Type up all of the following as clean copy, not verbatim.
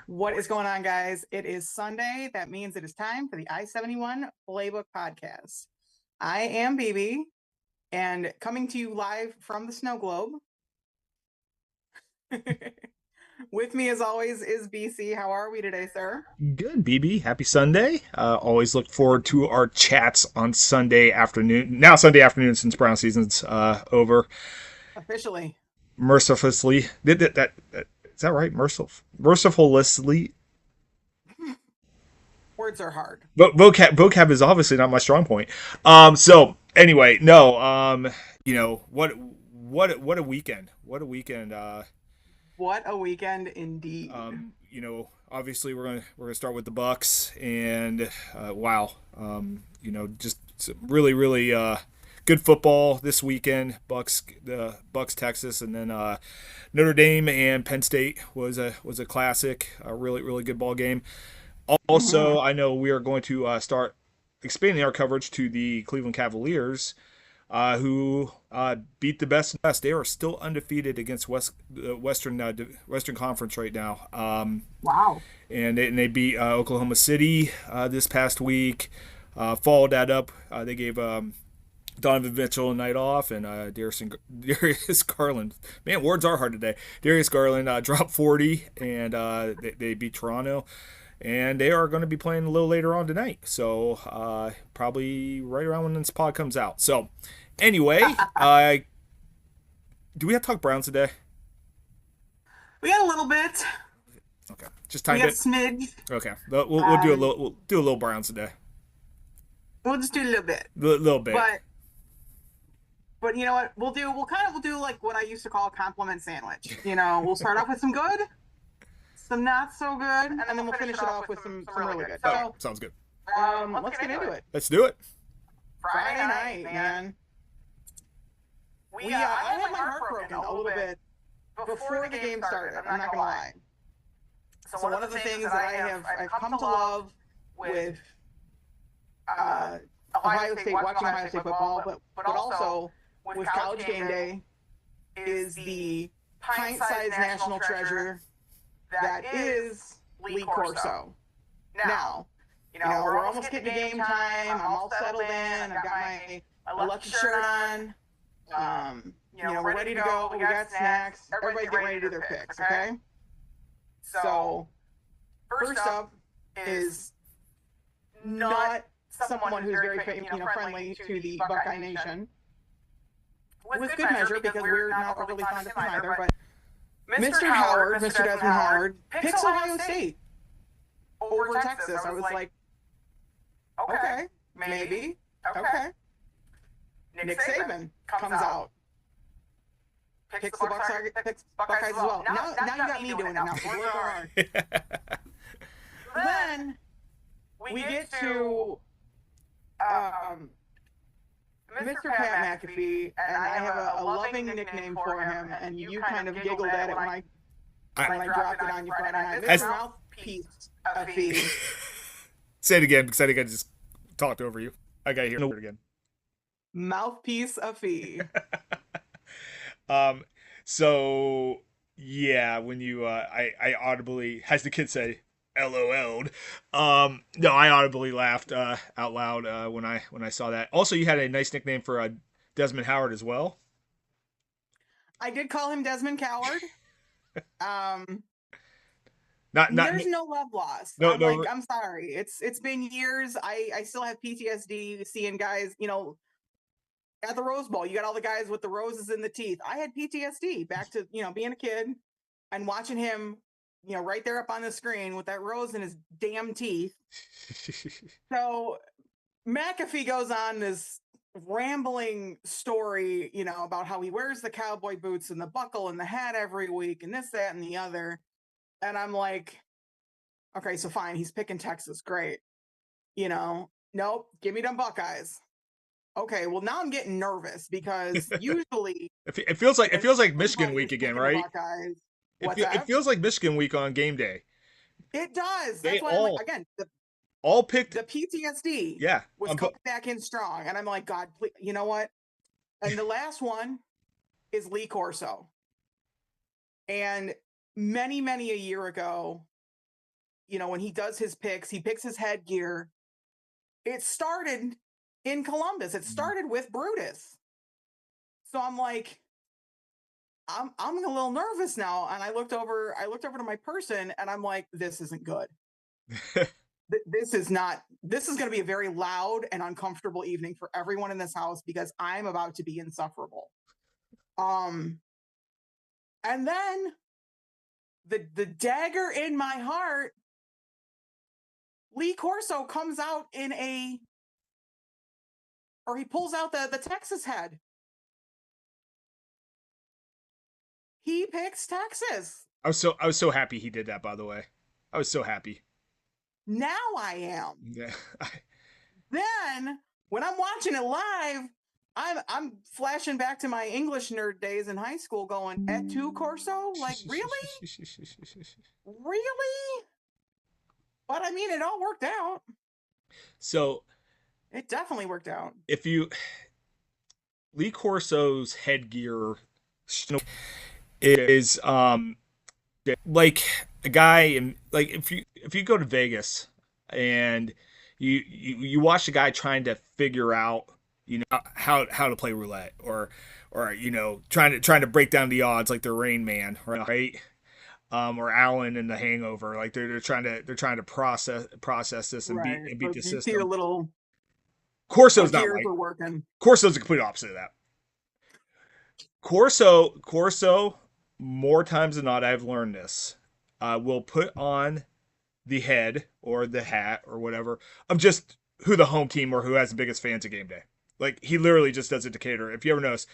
What is going on, guys? It is Sunday. That means it is time for the I-71 Playbook Podcast. I am BB, and coming to you live from the snow globe. With me, as always, is BC. How are we today, sir? Good, BB. Happy Sunday. Always look forward to our chats on Sunday afternoon. Now Sunday afternoon since Brown season's over. Officially. Mercilessly. Is that right? Mercifully. Words are hard. Vocab is obviously not my strong point. So anyway, no. What a weekend. What a weekend. What a weekend indeed. Obviously we're gonna start with the Bucks, and wow, just some really good football this weekend. The Bucks, Texas, and then Notre Dame and Penn State was a classic, a really good ball game. Also, I know we are going to start expanding our coverage to the Cleveland Cavaliers, who beat the best and best. They are still undefeated against Western Conference right now. Wow. And they beat Oklahoma City this past week. Followed that up. They gave Donovan Mitchell a night off, and Darius Garland. Man, words are hard today. Darius Garland dropped 40, and they beat Toronto. And they are going to be playing a little later on tonight. So probably right around when this pod comes out. So anyway, do we have to talk Browns today? We got a little bit. Okay, just We tiny got a bit. smidge. Okay, we'll do a little Browns today. We'll just do a little bit. Little bit. But you know what? We'll do like what I used to call a compliment sandwich. We'll start off with some good, some not so good, and then we'll finish it off with some really good. So, sounds good. let's get into it. Let's do it. Friday night, man. I had my heart broken a little bit before the game started. I'm not gonna lie. So one of the things that I've come to love with Ohio State, watching Ohio State football, but also with College Game Day, is the pint-sized national treasure that is Lee Corso. Now, we're almost getting to game time. I'm all settled in. I've got my lucky shirt on. We're ready to go. We got snacks. Everybody get ready to do their picks, okay? So, first up is not someone who's very friendly to the Buckeye Nation. With good measure, because we're not overly fond of him either, but Mr. Howard, Mr. Desmond Howard, picks Ohio State over Texas. I was like, okay, maybe, okay. Nick Saban comes out, picks the Buckeyes as well. Now you got me doing it now. We're hard. Then we get to Mr. Pat McAfee, and I have a loving nickname for him, and you kind of giggled at it when I dropped it on you Friday night. Mr. Mouthpiece of Fee. Say it again, because I think I just talked over you. I got to hear it again. Mouthpiece of Fee. So yeah, when you I audibly, as the kids say, LOL'd. No, I audibly laughed out loud when I saw that. Also, you had a nice nickname for Desmond Howard as well. I did call him Desmond Coward. There's no love lost. No, I'm sorry. It's been years. I still have PTSD seeing guys, at the Rose Bowl. You got all the guys with the roses in the teeth. I had PTSD back to, being a kid and watching him, right there up on the screen with that rose in his damn teeth. So McAfee goes on this rambling story, about how he wears the cowboy boots and the buckle and the hat every week and this, that, and the other. And I'm like, okay, so fine. He's picking Texas. Great. Nope. Give me them Buckeyes. Okay, well now I'm getting nervous because usually it feels like Michigan week again, right? It feels like Michigan week on game day. It does. That's why I'm like, again, all picked the PTSD. Yeah, was coming back in strong, and I'm like, God, please, you know what? And the last one is Lee Corso. And many a year ago, when he does his picks, he picks his headgear. It started in Columbus. It started with Brutus. So I'm like, I'm a little nervous now. And I looked over to my person and I'm like, this isn't good. This is going to be a very loud and uncomfortable evening for everyone in this house because I'm about to be insufferable. And then the dagger in my heart, Lee Corso comes out he pulls out the Texas head. He picks Texas. I was so happy he did that, by the way. I was so happy. Now I am. Yeah. Then when I'm watching it live, I'm flashing back to my English nerd days in high school going, et tu Corso? Like, really? Really? But I mean, it all worked out. So it definitely worked out. Lee Corso's headgear is like a guy in, like, if you go to Vegas and you watch a guy trying to figure out how to play roulette or trying to break down the odds like the Rain Man, right? Or Alan in The Hangover, like they're trying to process this and beat the system. See a little Corso's not right. Corso's the complete opposite of that. Corso, more times than not, I've learned this, will put on the head or the hat or whatever of just who the home team or who has the biggest fans at game day. Like, he literally just does it to cater, if you ever notice.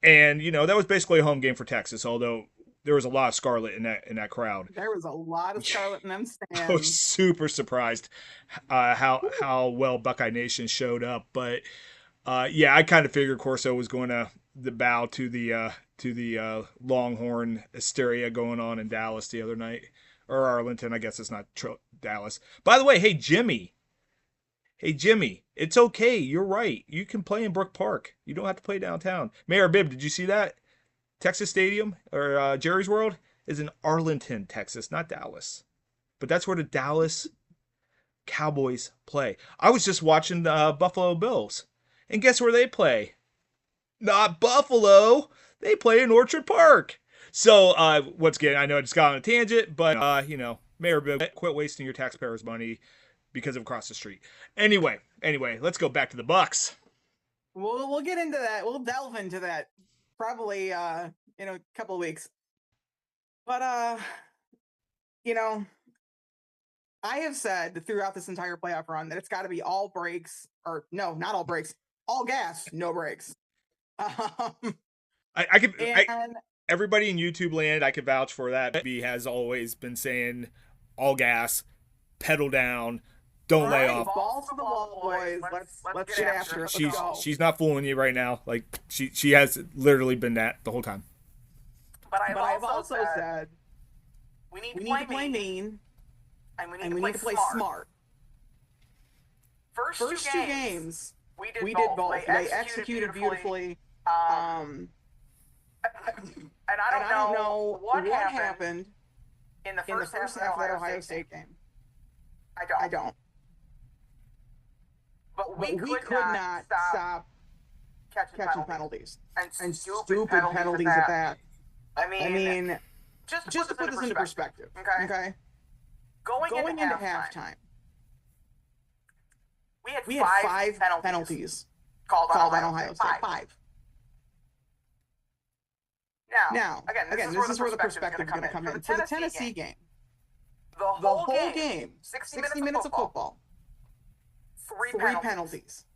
And, that was basically a home game for Texas, although there was a lot of scarlet in that crowd. There was a lot of scarlet in them stands. I was super surprised how well Buckeye Nation showed up. But, I kind of figured Corso was going to bow to the Longhorn hysteria going on in Dallas the other night. Or Arlington, I guess it's not Dallas. By the way, hey, Jimmy, it's okay. You're right. You can play in Brook Park. You don't have to play downtown. Mayor Bibb, did you see that? Texas Stadium, or Jerry's World, is in Arlington, Texas, not Dallas. But that's where the Dallas Cowboys play. I was just watching the Buffalo Bills. And guess where they play? Not Buffalo. They play in Orchard Park. So, once again, I know I just got on a tangent, but, Mayor Bibb, quit wasting your taxpayers' money because of across the street. Anyway, let's go back to the Bucks. We'll get into that. We'll delve into that probably in a couple of weeks. But, I have said throughout this entire playoff run that it's got to be all brakes, or no, not all brakes, all gas, no brakes. Everybody in YouTube land, I can vouch for that. He has always been saying all gas, pedal down, don't lay off. Balls to the wall, boys. Let's get after it. She's not fooling you right now. Like, she has literally been that the whole time. But I've also said we need to play mean, and we need to play smart. First two games, we did both. They executed beautifully. And I don't know what happened in the first half of that Ohio State game. I don't. But we could not stop catching penalties. And stupid penalties at that. I mean, just to put this into perspective, okay? Going into halftime, we had five penalties called on Ohio State. Five. Now, again, this is where the perspective is going to come in. For the Tennessee game, the whole game, 60 minutes of football, three penalties.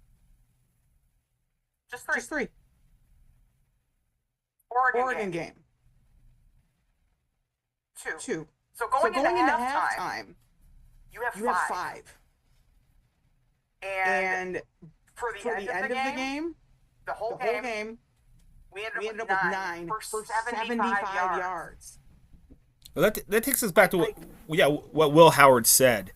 Just three. Oregon game. Two. So going into halftime, you have five. And for the end of the game, the whole game, we ended up with 9 for 75 yards. Well, that takes us back to what Will Howard said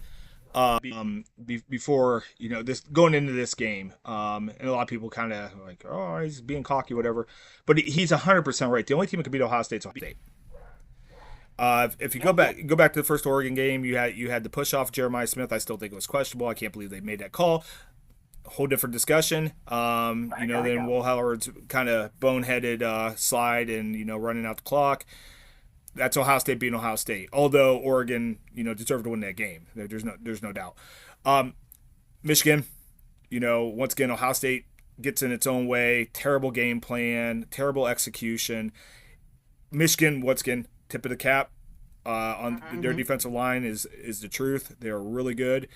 before this going into this game. And a lot of people kind of like, oh, he's being cocky, whatever. But he's 100% right. The only team that can beat Ohio State is Ohio State. If you go back to the first Oregon game, you had the push off Jeremiah Smith. I still think it was questionable. I can't believe they made that call. Whole different discussion. Then Will Howard's kind of boneheaded slide and running out the clock. That's Ohio State being Ohio State. Although Oregon, deserved to win that game. There's no doubt. Michigan, once again, Ohio State gets in its own way. Terrible game plan, terrible execution. Michigan, once again, tip of the cap on their defensive line is the truth. They are really good.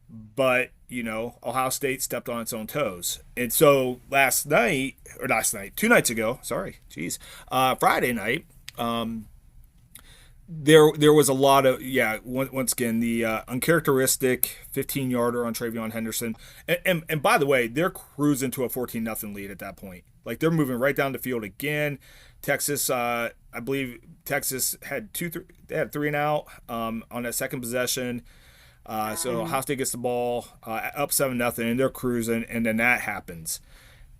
But, Ohio State stepped on its own toes. And so 2 nights ago, Friday night, there was a lot of, once again, the uncharacteristic 15-yarder on Travion Henderson. And by the way, they're cruising to a 14-0 lead at that point. Like, they're moving right down the field again. Texas, I believe Texas had 3 and out on that second possession. So Ohio State gets the ball up 7-0, and they're cruising, and then that happens.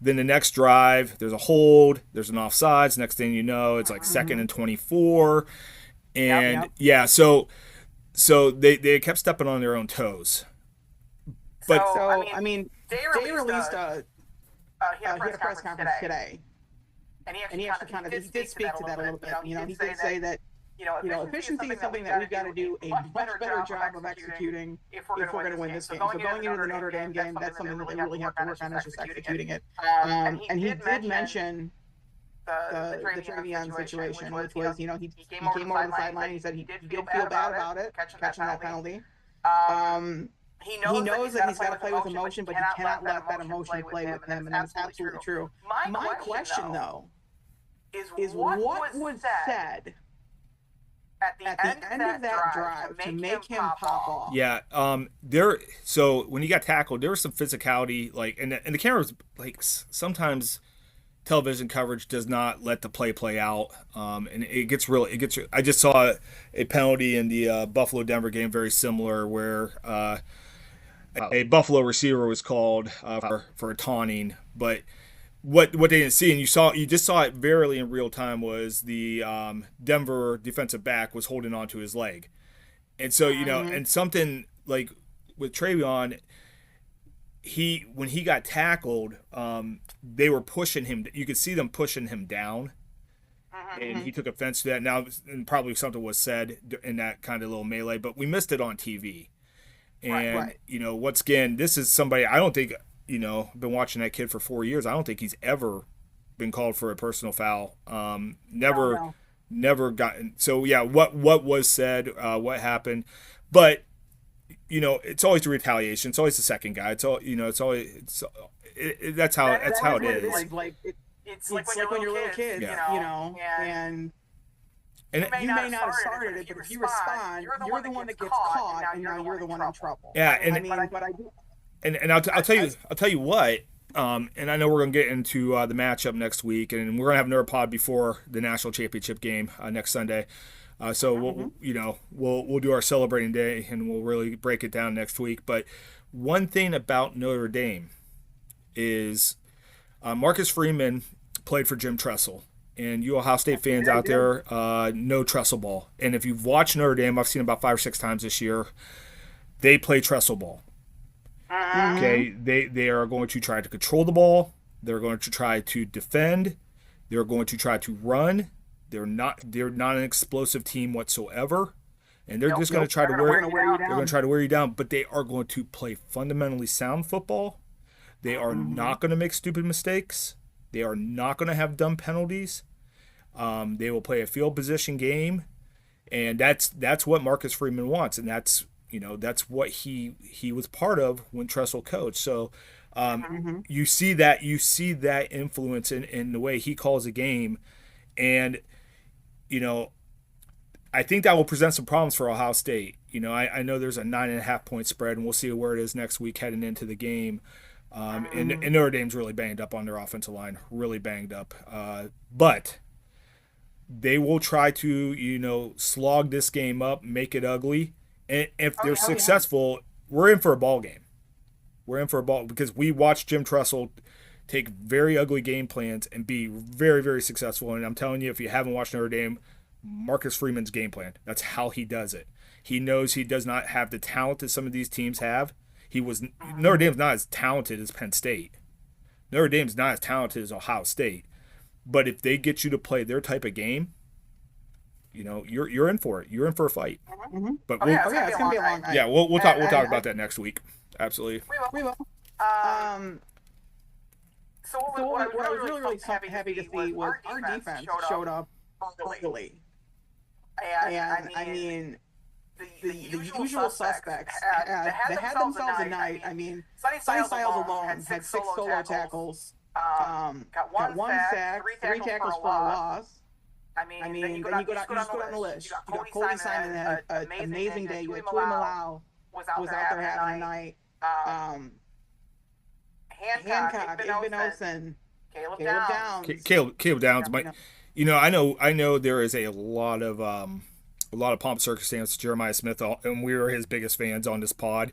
Then the next drive, there's a hold, there's an offsides. Next thing you know, it's like 2nd and 24. And so they kept stepping on their own toes. But they released he had a press conference today. And he actually he did speak to that a little bit. He did say that efficiency is something that we've got to do a much better job of executing if we're going to win this game. So going into the Notre Dame game, that's something that they really have to work on, is just executing it. And he did mention the Travion situation, which was, he came over the sideline. He said he did feel bad about it, catching that penalty. He knows that he's got to play with emotion, but he cannot let that emotion play with him, and that's absolutely true. My question, though, is what was said at the end of that drive to make him pop off? Yeah, so when he got tackled, there was some physicality, and the camera was, sometimes television coverage does not let the play out, and it gets real. I just saw a penalty in the Buffalo-Denver game, very similar, where a Buffalo receiver was called for a taunting, but what they didn't see, and you just saw it very in real time, was the Denver defensive back was holding onto his leg, and so and something like with Travion, when he got tackled, they were pushing him. You could see them pushing him down, and he took offense to that. Now, and probably something was said in that kind of little melee, but we missed it on TV. And once again, this is somebody I don't think. I've been watching that kid for 4 years. I don't think he's ever been called for a personal foul. Never gotten. So what was said, what happened, but it's always the retaliation. It's always the second guy. It's all that's how it is. It's like when you're a little kid, and you may not have started it, but if you respond, you're the one that gets caught, and now you're the one in trouble. Yeah, and I'll tell you what. And I know we're gonna get into the matchup next week, and we're gonna have another pod before the national championship game next Sunday. So we'll do our celebrating day, and we'll really break it down next week. But one thing about Notre Dame is Marcus Freeman played for Jim Tressel, and you Ohio State fans out there know Tressel ball. And if you've watched Notre Dame, I've seen about 5 or 6 times this year. They play Tressel ball. Okay, they are going to try to control the ball. They're going to try to defend. They're going to try to run. They're not an explosive team whatsoever, and they're just going to try to wear you down. But they are going to play fundamentally sound football. They are not going to make stupid mistakes. They are not going to have dumb penalties. They will play a field position game, and that's what Marcus Freeman wants, and that's what he was part of when Tressel coached. So you see that influence in the way he calls a game, and I think that will present some problems for Ohio State. I know there's a 9.5 point spread, and we'll see where it is next week heading into the game. And Notre Dame's really banged up on their offensive line, really banged up. But they will try to slog this game up, make it ugly. And if they're successful, we're in for a ball game. We're in for a ball, because we watched Jim Tressel take very ugly game plans and be very, very successful. And I'm telling you, if you haven't watched Notre Dame, Marcus Freeman's game plan. That's how he does it. He knows he does not have the talent that some of these teams have. Notre Dame's not as talented as Penn State. Notre Dame's not as talented as Ohio State. But if they get you to play their type of game, you're in for it. You're in for a fight. Mm-hmm. But it's gonna be a long night. Yeah, we'll talk about that next week. Absolutely. We will. So what I was really happy to see was our defense showed up early. And I mean, the usual suspects they had themselves a night. I mean, Sonny Styles alone had 6 solo tackles, got 1 sack, 3 tackles for a loss. I mean, then you go down the list. You got Cody Simon had an amazing day. You had Tui Malau was out there having a night. Hancock, Igbenogson, Caleb Downs. Caleb Downs might. I know there is a lot of pomp circumstance. Jeremiah Smith, and we were his biggest fans on this pod.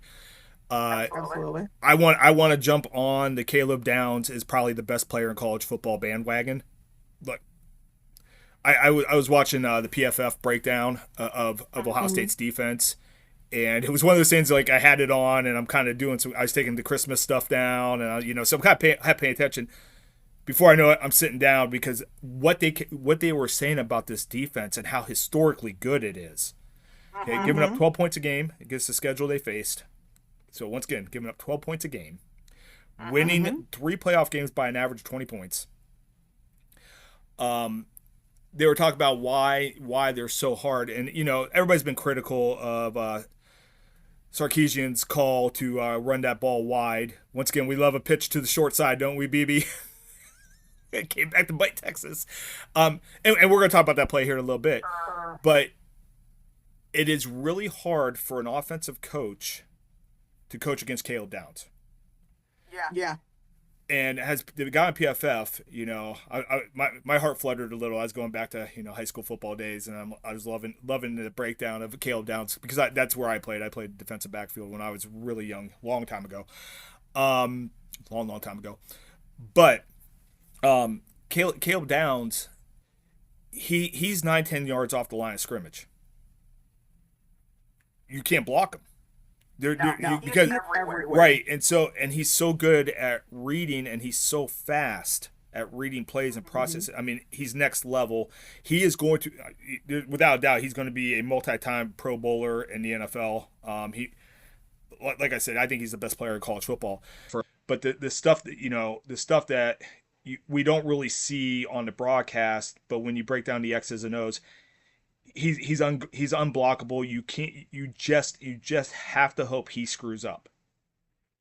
Absolutely. I want to jump on the Caleb Downs is probably the best player in college football bandwagon. Look, I was watching the PFF breakdown of Ohio State's defense, and it was one of those things like I had it on, and I'm kind of doing I was taking the Christmas stuff down, and so I'm kind of paying attention. Before I know it, I'm sitting down because what they were saying about this defense and how historically good it is. Okay, giving up 12 points a game against the schedule they faced. So once again, giving up 12 points a game, winning 3 playoff games by an average of 20 points. They were talking about why they're so hard, and everybody's been critical of Sarkisian's call to run that ball wide. Once again, we love a pitch to the short side, don't we, BB? It came back to bite Texas. And we're going to talk about that play here in a little bit. But it is really hard for an offensive coach to coach against Caleb Downs. Yeah. And as the guy on PFF, my heart fluttered a little. I was going back to high school football days, and I was loving the breakdown of Caleb Downs because that's where I played. I played defensive backfield when I was really young, long time ago, long time ago. But Caleb Downs, he's 9-10 yards off the line of scrimmage. You can't block him. Because right, and he's so good at reading, and he's so fast at reading plays and process. I mean, he's next level. He is going to, without a doubt, he's going to be a multi-time Pro Bowler in the NFL. Like I said, I think he's the best player in college football. But the stuff that we don't really see on the broadcast, but when you break down the X's and O's. He's unblockable. You just have to hope he screws up.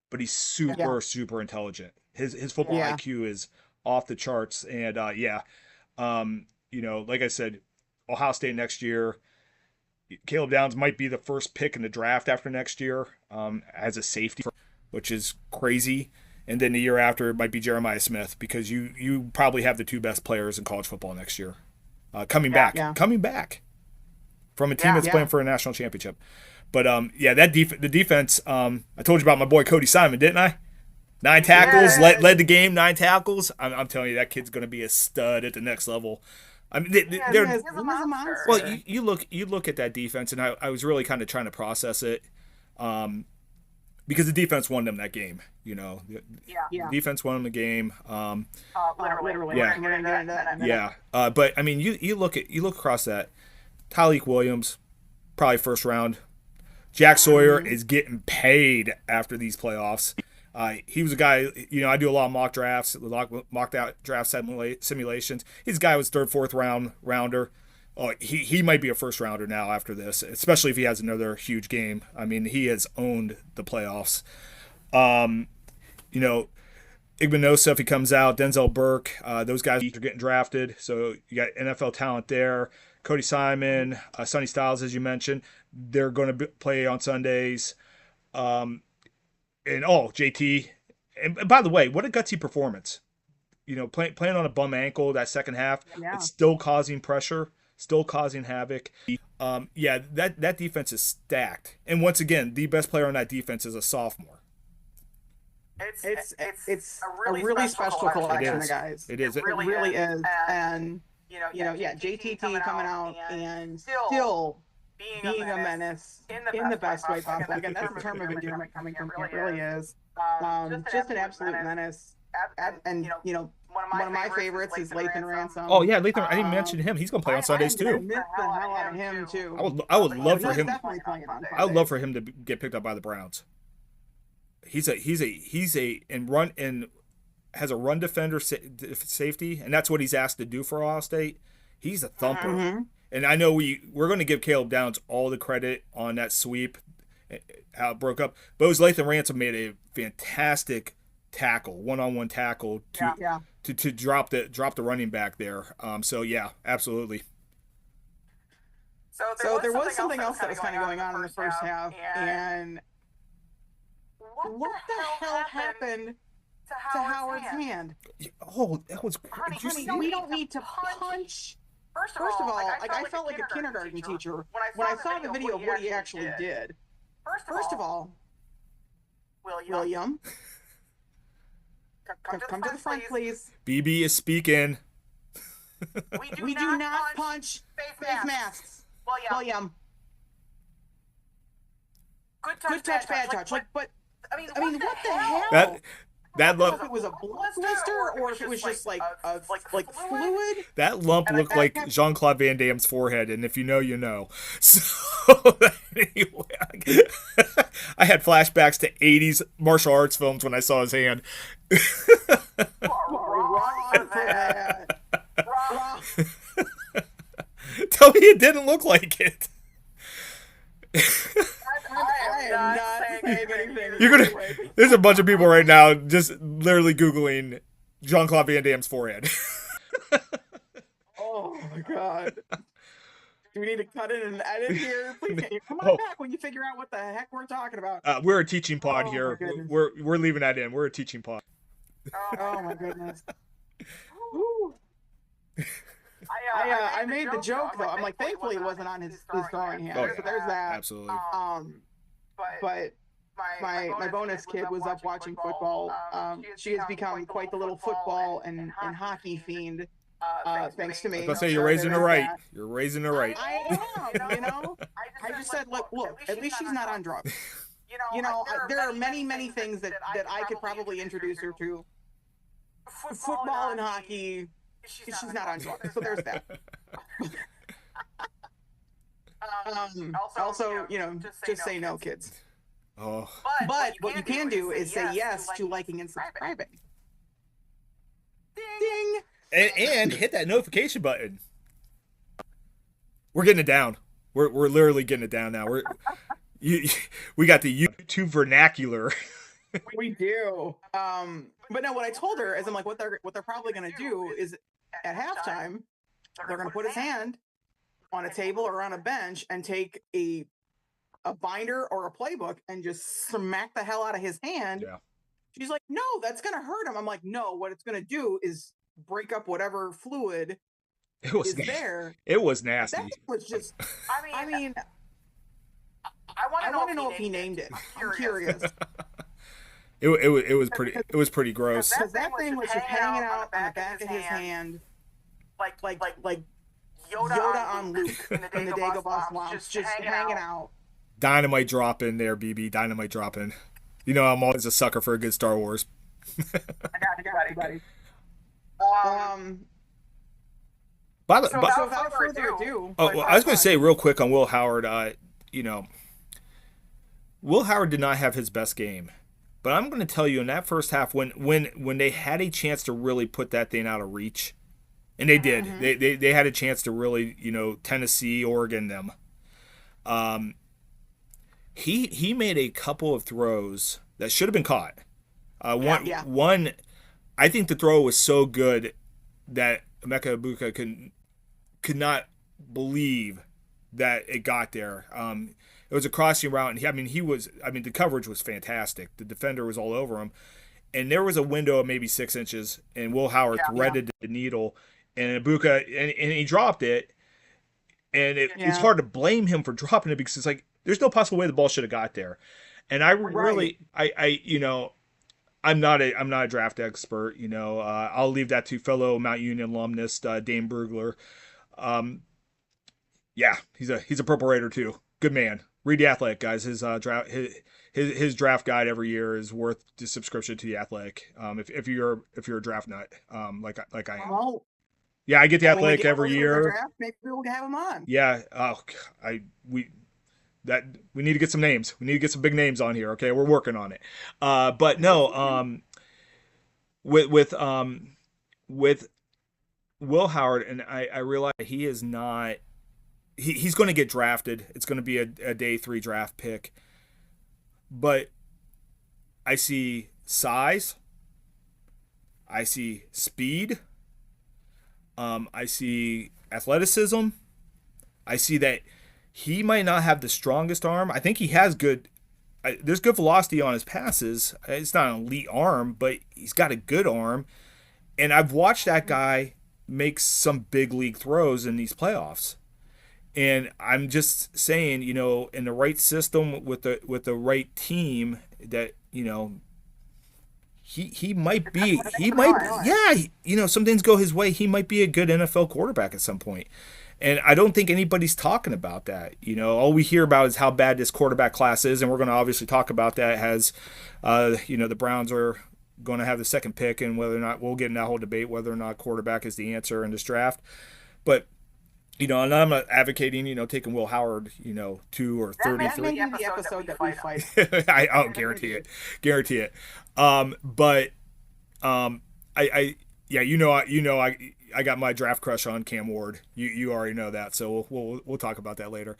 But he's super intelligent. His football IQ is off the charts. And like I said, Ohio State next year, Caleb Downs might be the first pick in the draft after next year as a safety, which is crazy. And then the year after it might be Jeremiah Smith because you probably have the 2 best players in college football next year. Coming back. From a team that's playing for a national championship. But, the defense, I told you about my boy Cody Simon, didn't I? 9 tackles, led the game, 9 tackles. I'm telling you, that kid's going to be a stud at the next level. I mean, they're he's a monster. Well, you look at that defense, and I was really kind of trying to process it because the defense won them that game, The defense won them the game. Literally. But, I mean, you look across that. Tyleik Williams, probably first round. Jack Sawyer is getting paid after these playoffs. He was a guy, I do a lot of mock drafts, draft simulations. He's a guy who was 3rd, 4th rounder. Oh, he might be a first rounder now after this, especially if he has another huge game. I mean, he has owned the playoffs. Igbenogson, if he comes out, Denzel Burke, those guys are getting drafted. So you got NFL talent there. Cody Simon, Sonny Styles, as you mentioned, they're going to play on Sundays. JT. And by the way, what a gutsy performance. Playing on a bum ankle that second half, it's still causing pressure, still causing havoc. That defense is stacked. And once again, the best player on that defense is a sophomore. It's a really special collection of guys. It is. It really is. And yeah, JTT coming out and still being a menace in the best way possible. Again, that's the term of endearment coming from him. It really is. Just an absolute menace. And one of my favorites is Lathan Ransom. Oh yeah, Lathan. I didn't mention him. He's gonna play on Sundays too. I miss the hell out of him too. I would love for him. Definitely playing on Sundays. I would love for him to get picked up by the Browns. He's a and run and has a run defender safety, and that's what he's asked to do for Ohio State. He's a thumper. Mm-hmm. And I know we're going to give Caleb Downs all the credit on that sweep, how it broke up. But Lathan Ransom made a fantastic tackle, one-on-one tackle to drop the running back there. So yeah, absolutely. So there was something else that was kind of going on in the first half, and what the hell happened to Howard's hand? Oh, that was. Honey, we don't need to punch. First of all, I felt like a kindergarten teacher when I saw the video of what he actually did. First of all, William, come to the front, please. BB is speaking. We do not punch face masks. William. Good touch, bad touch. But I mean, what the hell? That lump. If it was a blood blister or if it was just like fluid. That lump looked like Jean-Claude Van Damme's forehead, and if you know, you know. So anyway, I had flashbacks to '80s martial arts films when I saw his hand. Tell me it didn't look like it. I am not saying anything. There's a bunch of people right now just literally Googling Jean-Claude Van Damme's forehead. Oh my God. Do we need to cut in and edit here? Please, come on back when you figure out what the heck we're talking about. We're a teaching pod here. We're leaving that in. We're a teaching pod. Oh my goodness. Ooh. I made the joke though. I'm like, thankfully it wasn't on his throwing hand. So there's that. Absolutely. But my bonus kid was up watching football. She has become quite the little football and hockey fiend. Thanks to me. Let's say you're raising her right. You're raising her right. I am. I just said, look. At least she's not on drugs. There are many things that I could probably introduce her to. Football and hockey. She's not on drugs, so there's that. Also, just say no, kids. Oh. But what you can do is say yes to liking and subscribing. Ding! And hit that notification button. We're getting it down. We're literally getting it down now. We got the YouTube vernacular. We do. But no, what I told her is I'm like, what they're probably gonna do is at halftime, they're gonna put his hand on a table or on a bench and take a binder or a playbook and just smack the hell out of his hand. Yeah. She's like, no, that's gonna hurt him. I'm like, no, what it's gonna do is break up whatever fluid is there. It was nasty. That was just. I mean, I want to know if he named it. I'm curious. It was pretty gross. Because that thing was just hanging out on the back of his hand, like Yoda on Luke in the Dagobah Swamp, just hanging out. Dynamite dropping there, BB. Dynamite dropping. I'm always a sucker for a good Star Wars. I got you, buddy. Without further ado. I was going to say real quick on Will Howard. Will Howard did not have his best game. But I'm going to tell you, in that first half, when they had a chance to really put that thing out of reach, and they did, they had a chance to really, Tennessee, Oregon them. He made a couple of throws that should have been caught. One, I think the throw was so good that Emeka Egbuka could not believe that it got there. It was a crossing route, and the coverage was fantastic. The defender was all over him, and there was a window of maybe 6 inches, and Will Howard threaded the needle, and Egbuka, and he dropped it, and it's hard to blame him for dropping it because it's like there's no possible way the ball should have got there, and I really, I'm not a draft expert. I'll leave that to fellow Mount Union alumnus Dane Brugler. Um, yeah, he's a Purple Raider too. Good man. Read the Athletic, guys. His draft guide every year is worth the subscription to the Athletic. If you're a draft nut, like I am. Well, Yeah, I get the when we Athletic get every closer to the year. draft, maybe we'll have him on. Yeah. I we that we need to get some names. We need to get some big names on here. Okay, we're working on it. But no. With with um with Will Howard, and I realize he is not. He's going to get drafted. It's going to be a day 3 draft pick. But I see size. I see speed. I see athleticism. I see that he might not have the strongest arm. I think he has good. There's good velocity on his passes. It's not an elite arm, but he's got a good arm. And I've watched that guy make some big league throws in these playoffs. And I'm just saying, in the right system with the right team, that he might be some things go his way. He might be a good NFL quarterback at some point. And I don't think anybody's talking about that. All we hear about is how bad this quarterback class is, and we're going to obviously talk about that as the Browns are going to have the second pick, and whether or not we'll get in that whole debate whether or not quarterback is the answer in this draft. But and I'm not advocating, taking Will Howard, 2 or 33. That may be the episode that we fight. I'll guarantee it. But I got my draft crush on Cam Ward. You already know that, so we'll talk about that later.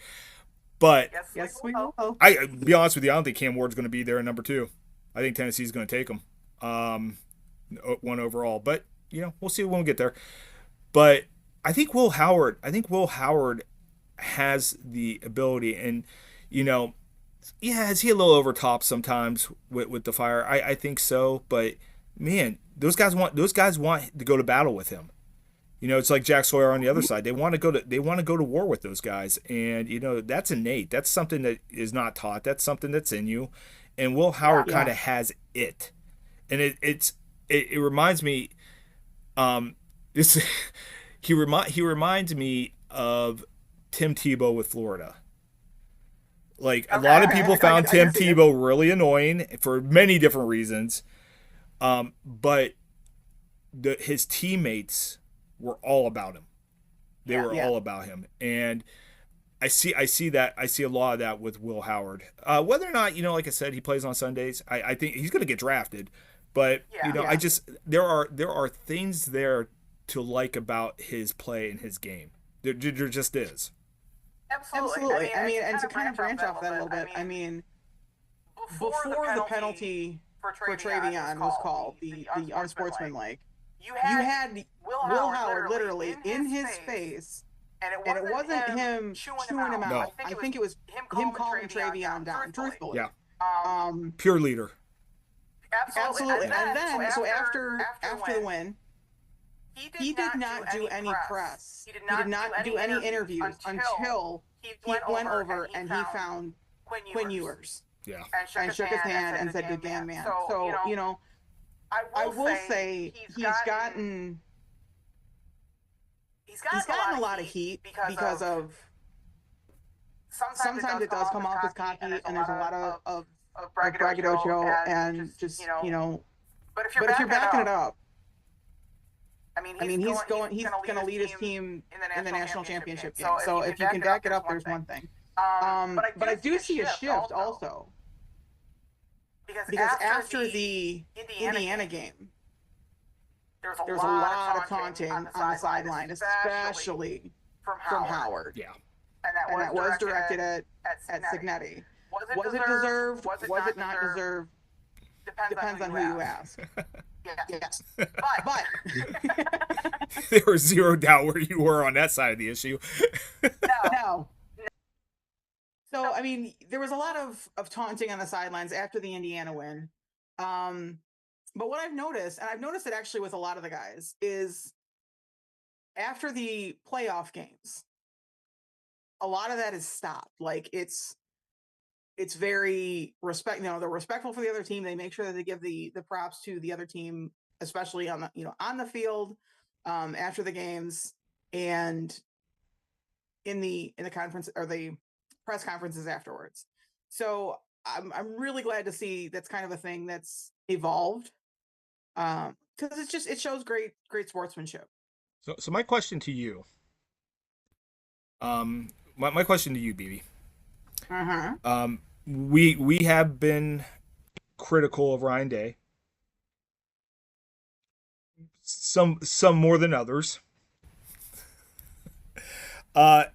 But yes, we will. I be honest with you, I don't think Cam Ward's going to be there in number 2. I think Tennessee's going to take him, 1 overall. But we'll see when we get there. But I think Will Howard has the ability, and is he a little over top sometimes with the fire? I think so, but man, those guys want to go to battle with him. It's like Jack Sawyer on the other side. They want to go to war with those guys, and that's innate. That's something that is not taught. That's something that's in you, and Will Howard kind of has it, and it reminds me, this. He reminds me of Tim Tebow with Florida. Like, a lot of people found Tim Tebow really annoying for many different reasons, but his teammates were all about him. They were all about him, and I see that. I see a lot of that with Will Howard. Whether or not like I said, he plays on Sundays, I think he's going to get drafted. But I just there are things there to like about his play and his game. There just is. Absolutely. I mean, and to kind of branch off that a little bit, I mean, before the penalty for Travion was called, the unsportsmanlike, you had Will Howard literally in his face, and it wasn't him chewing him out. No. I think it was him calling Travion down, truthfully. Yeah. Pure leader. Absolutely. And then, so after the win, he did not do any press. He did not do any interviews until he went over and he found Quinn Ewers. Yeah. And shook his hand and said, "Good game, man." So, I will say he's gotten a lot of heat because of sometimes it does come off as cocky, and there's a lot of braggadocio and just, but if you're backing it up, I mean, he's going to lead his team in the national championship game. So if you can back it up, there's one thing. But I do see a shift also, because after the Indiana game, there's a lot of taunting on the sideline, especially from Howard. Yeah. And that was directed at Cignetti. Was it deserved? Was it not deserved? Depends on who you ask. Yes. But there was zero doubt where you were on that side of the issue. No. So, I mean, there was a lot of taunting on the sidelines after the Indiana win. But what I've noticed, and I've noticed it actually with a lot of the guys, is after the playoff games, a lot of that is stopped. Like, it's it's very they're respectful for the other team. They make sure that they give the props to the other team, especially on the on the field, after the games, and in the conference or the press conferences afterwards. So I'm really glad to see that's kind of a thing that's evolved, because it shows great sportsmanship. So my question to you, my question to you, BB. Mm-hmm. We have been critical of Ryan Day, some more than others. Uh,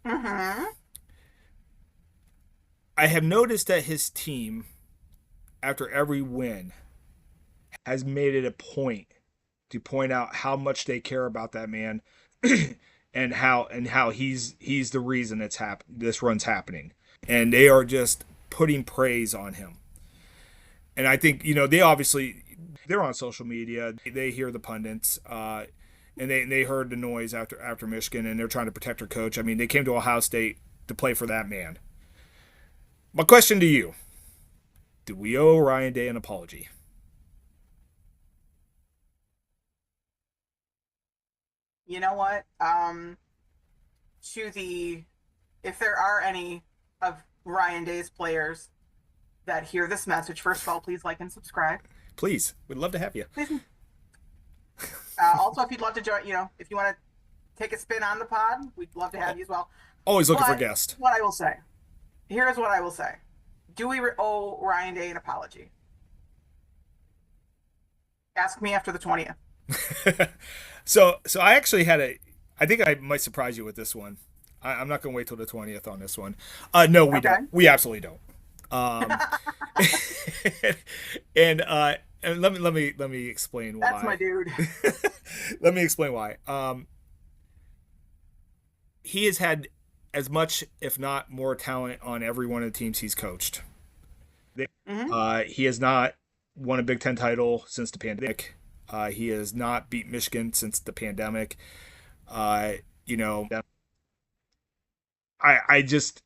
Mm-hmm. I have noticed that his team, after every win, has made it a point to point out how much they care about that man, and how he's the reason this run's happening, and they are just putting praise on him. And I think they obviously they're on social media, they hear the pundits, and they heard the noise after Michigan, and they're trying to protect their coach. I mean, they came to Ohio State to play for that man. My question to you: do we owe Ryan Day an apology? You know what? To the If there are any of Ryan Day's players that hear this message, first of all, please like and subscribe. Please, we'd love to have you. Please. Also, if you'd love to join, if you want to take a spin on the pod, we'd love to have you as well. Always looking for But guests. what I will say, here's what I will say: do we owe Ryan Day an apology? Ask me after the 20th. So I actually I think I might surprise you with this one. I'm not going to wait till the 20th on this one. No, we Okay. don't. We absolutely don't. And let me explain why. That's my dude. Let me explain why. He has had as much, if not more, talent on every one of the teams he's coached. Mm-hmm. He has not won a Big Ten title since the pandemic. He has not beat Michigan since the pandemic. You know, I just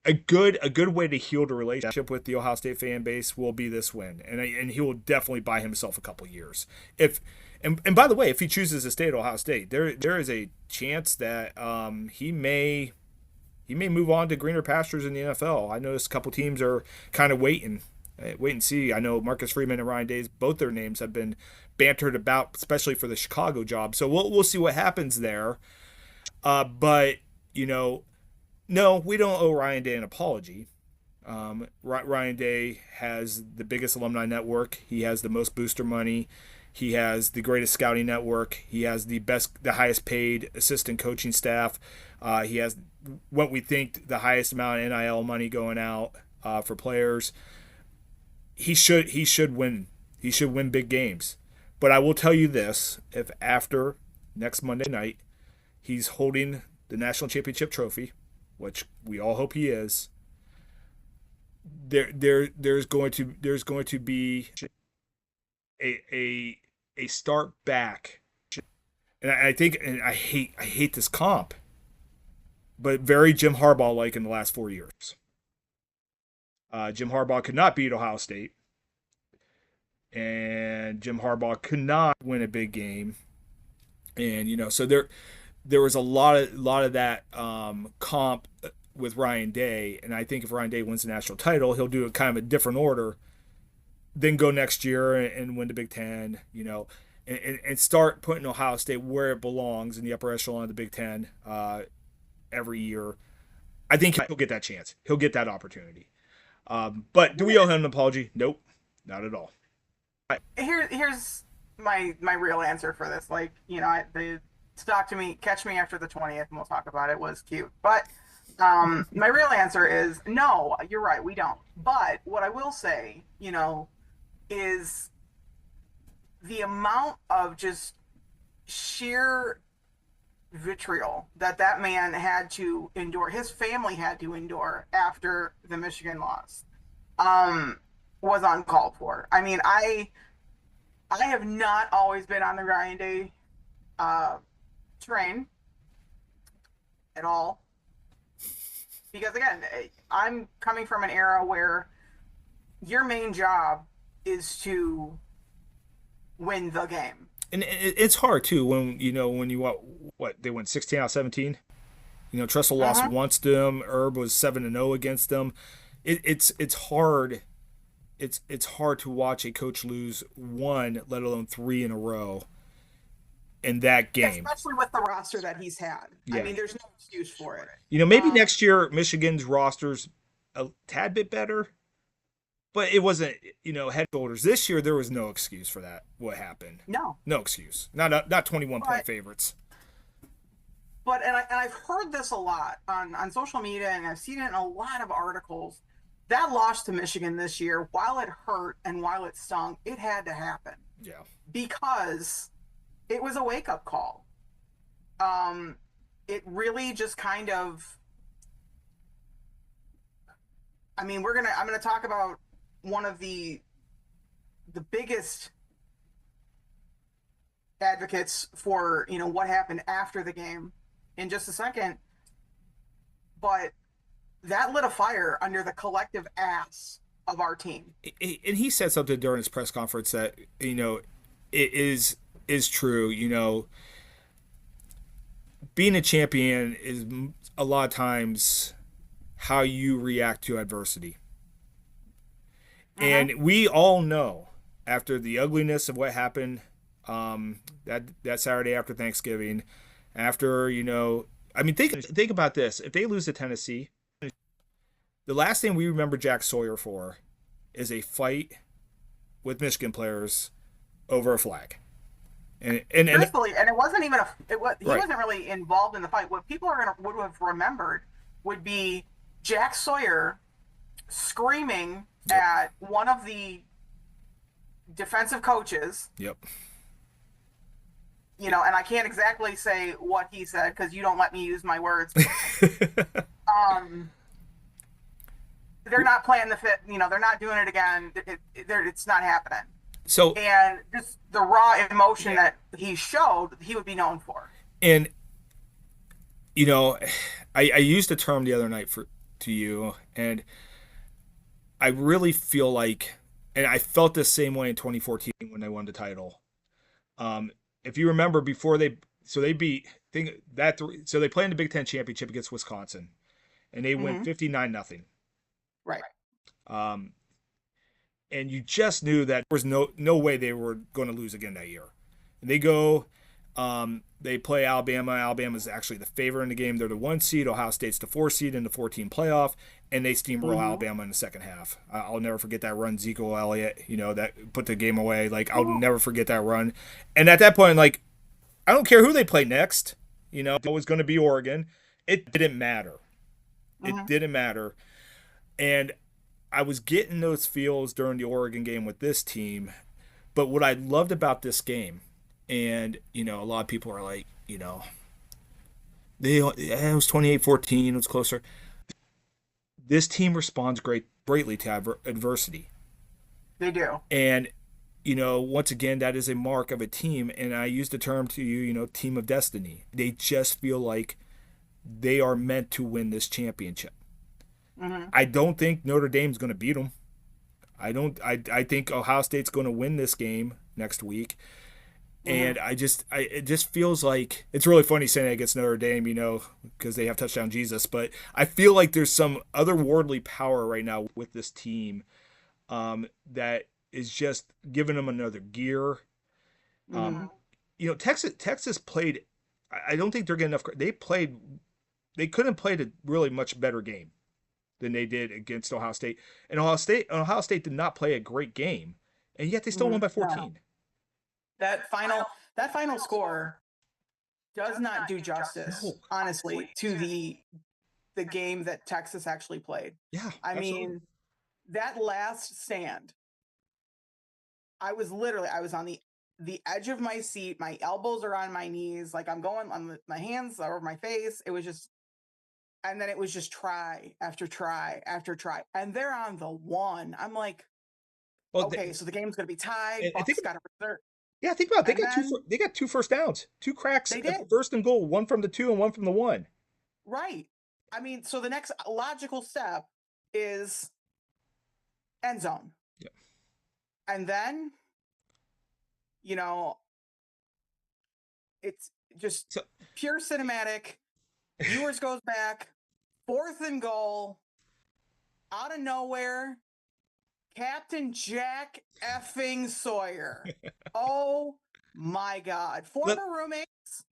a good way to heal the relationship with the Ohio State fan base will be this win, and he will definitely buy himself a couple years. And by the way, if he chooses to stay at Ohio State, there is a chance that he may move on to greener pastures in the NFL. I noticed a couple teams are kind of wait and see. I know Marcus Freeman and Ryan Day, both their names have been bantered about, especially for the Chicago job. So we'll see what happens there. But no, we don't owe Ryan Day an apology. Ryan Day has the biggest alumni network. He has the most booster money. He has the greatest scouting network. He has the highest paid assistant coaching staff. He has what we think the highest amount of NIL money going out for players. He should win. He should win big games. But I will tell you this: if after next Monday night he's holding the national championship trophy, which we all hope he is, there's going to be a start back. And I think, and I hate this comp, but very Jim Harbaugh like in the last 4 years. Jim Harbaugh could not beat Ohio State, and Jim Harbaugh could not win a big game, and so there was a lot of that comp with Ryan Day, and I think if Ryan Day wins the national title, he'll do it kind of a different order, then go next year and win the Big Ten, and start putting Ohio State where it belongs in the upper echelon of the Big Ten every year. I think he'll get that chance. He'll get that opportunity. But do we owe him an apology? Nope, not at all. Here's my real answer for this. Like, the catch me after the 20th, and we'll talk about it, was cute. But my real answer is no, you're right, we don't. But what I will say, is the amount of just sheer vitriol that man had to endure, his family had to endure after the Michigan loss, was uncalled for. I mean, I have not always been on the Ryan Day train at all. Because again, I'm coming from an era where your main job is to win the game. And it's hard too when when you what they went 16 out of 17. Tressel lost Uh-huh. once to them. Herb was 7-0 against them. It's hard. It's hard to watch a coach lose one, let alone three in a row in that game. Especially with the roster that he's had. I Yeah. mean, there's no excuse for it. Maybe next year Michigan's roster's a tad bit better, but it wasn't, head and shoulders. This year there was no excuse for that. What happened? No. No excuse. Not 21 point But favorites. I've heard this a lot on social media, and I've seen it in a lot of articles. That loss to Michigan this year, while it hurt and while it stung, it had to happen Yeah. because it was a wake up call. It really just kind of. I mean, I'm gonna talk about one of the biggest advocates for what happened after the game in just a second, but that lit a fire under the collective ass of our team. And he said something during his press conference that it is true. Being a champion is a lot of times how you react to adversity. Uh-huh. And we all know after the ugliness of what happened that Saturday after Thanksgiving, after I mean, think about this: if they lose to Tennessee, the last thing we remember Jack Sawyer for is a fight with Michigan players over a flag. And Truthfully, and it wasn't even he right, wasn't really involved in the fight. What people would have remembered would be Jack Sawyer screaming yep, at one of the defensive coaches, yep, and I can't exactly say what he said because you don't let me use my words. Um, they're not playing the fit. They're not doing it again. It's not happening. so And just the raw emotion that he showed, he would be known for. and you know, I used a term the other night to you, and I really feel like, and I felt the same way in 2014 when they won the title. If you remember, before they beat so they played in the Big Ten championship against Wisconsin, and they went Mm-hmm. 59-0. Right. Um, and you just knew that there was no way they were going to lose again that year. And they play Alabama. Alabama's actually the favorite in the game. They're the 1 seed. Ohio State's the 4 seed in the 14 playoff, and they steamroll Mm-hmm. Alabama in the second half. I'll never forget that run, Zeke Elliott. That put the game away. Like, I'll never forget that run. And at that point, like, I don't care who they play next. It was going to be Oregon. It didn't matter. It Mm-hmm. didn't matter. And I was getting those feels during the Oregon game with this team. But what I loved about this game, and a lot of people are like, it was 28-14, it was closer. This team responds greatly to adversity. They do. And once again, that is a mark of a team. And I use the term to you, team of destiny. They just feel like they are meant to win this championship. Mm-hmm. I don't think Notre Dame's going to beat them. I think Ohio State's going to win this game next week. Mm-hmm. And it just feels like it's really funny saying it against Notre Dame, because they have touchdown Jesus. But I feel like there's some otherworldly power right now with this team, that is just giving them another gear. Mm-hmm. Texas played. I don't think they're getting enough. They couldn't play a really much better game than they did against Ohio State. And Ohio State did not play a great game, and yet they still won by No. 14. That final score does not do justice, No. honestly, to the game that Texas actually played. Yeah, I absolutely. mean, that last stand, I was on the edge of my seat. My elbows are on my knees, like I'm going on my hands over my face. It was just, and then it was just try after try after try, and they're on the one. I'm like, Well, okay, so the game's gonna be tied. and Bucks got to reserve. think about it. And then They got two first downs, two cracks they at the did. first and goal, one from the 2 and one from the 1. Right. I mean, so the next logical step is end zone. Yep. And then, you know, it's just pure cinematic. Ewers goes back, 4th and goal, out of nowhere, Captain Jack effing Sawyer. Oh my God. Former roommates.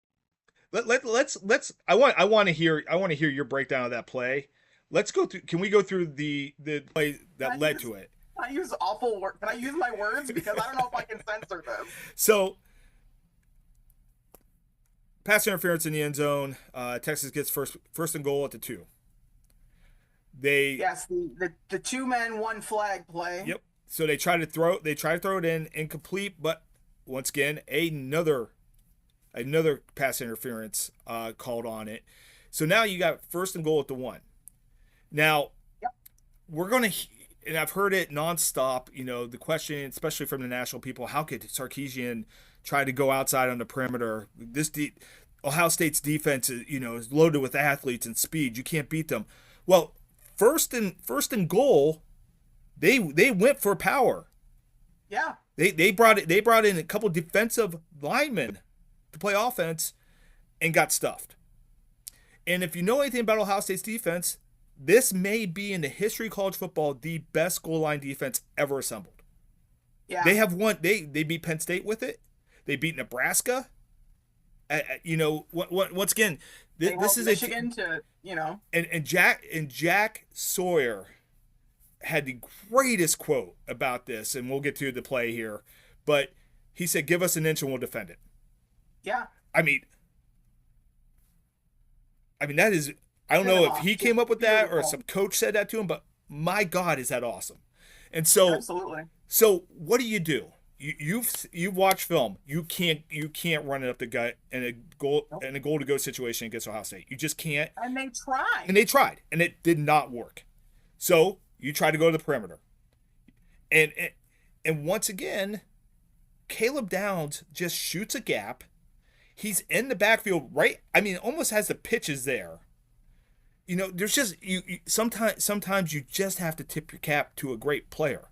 Let's I want to hear your breakdown of that play. Let's go through. Can we go through the play that led to it? Can I use awful words? Can I use my words? Because I don't know if I can censor this. So, pass interference in the end zone. Texas gets first and goal at the 2. Yes, the 2 men 1 flag play. Yep. So they try to throw it in, incomplete, but once again another pass interference called on it. So now you got first and goal at the 1. Now, we're going to, and I've heard it nonstop, the question, especially from the national people, how could Sarkisian try to go outside on the perimeter? Ohio State's defense is loaded with athletes and speed. You can't beat them. Well, first and goal, they went for power. Yeah. They brought in a couple defensive linemen to play offense and got stuffed. And if you know anything about Ohio State's defense, this may be in the history of college football the best goal line defense ever assembled. Yeah. They have won. They beat Penn State with it. They beat Nebraska. Once again, this is Michigan to And Jack Sawyer had the greatest quote about this, and we'll get to the play here. But he said, "Give us an inch and we'll defend it." Yeah. I mean that is. I don't know if he came up with that or some coach said that to him, but my God, is that awesome! And so, absolutely. So what do? You've watched film. You can't run it up the gut in a goal to go situation against Ohio State. You just can't. And they tried. And it did not work. So you try to go to the perimeter, and once again, Caleb Downs just shoots a gap. He's in the backfield, right? I mean, almost has the pitches there. There's just sometimes you just have to tip your cap to a great player.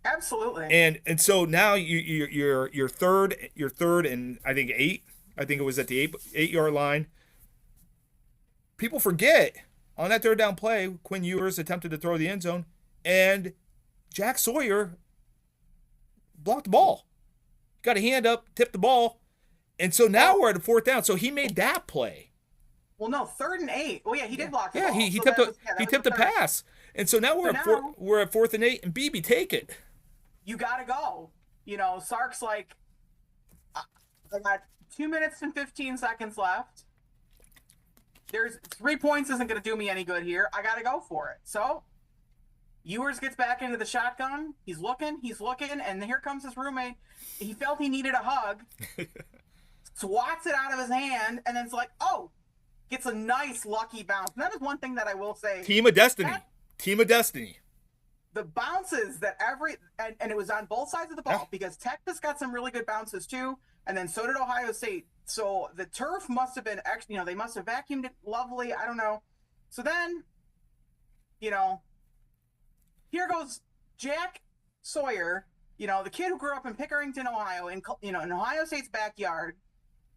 Absolutely. And so now you're third and I think 8. I think it was at the 8-yard line. People forget on that third down play, Quinn Ewers attempted to throw the end zone, and Jack Sawyer blocked the ball. Got a hand up, tipped the ball, and so now we're at a 4th down. So he made that play. Well, no, 3rd and 8. Oh yeah, he did block the ball. He tipped the pass, and so now we're at 4th and 8, and BB, take it. You gotta go. Sark's like, I got 2 minutes and 15 seconds left. There's 3 points isn't gonna do me any good here. I gotta go for it. So Ewers gets back into the shotgun. He's looking, and here comes his roommate. He felt he needed a hug. Swats it out of his hand, and then it's like, oh, gets a nice lucky bounce. And that is one thing that I will say. Team of Destiny. The bounces that and it was on both sides of the ball because Texas got some really good bounces too, and then so did Ohio State. So the turf must have been they must have vacuumed it lovely. I don't know. So then, here goes Jack Sawyer, the kid who grew up in Pickerington, Ohio, in Ohio State's backyard.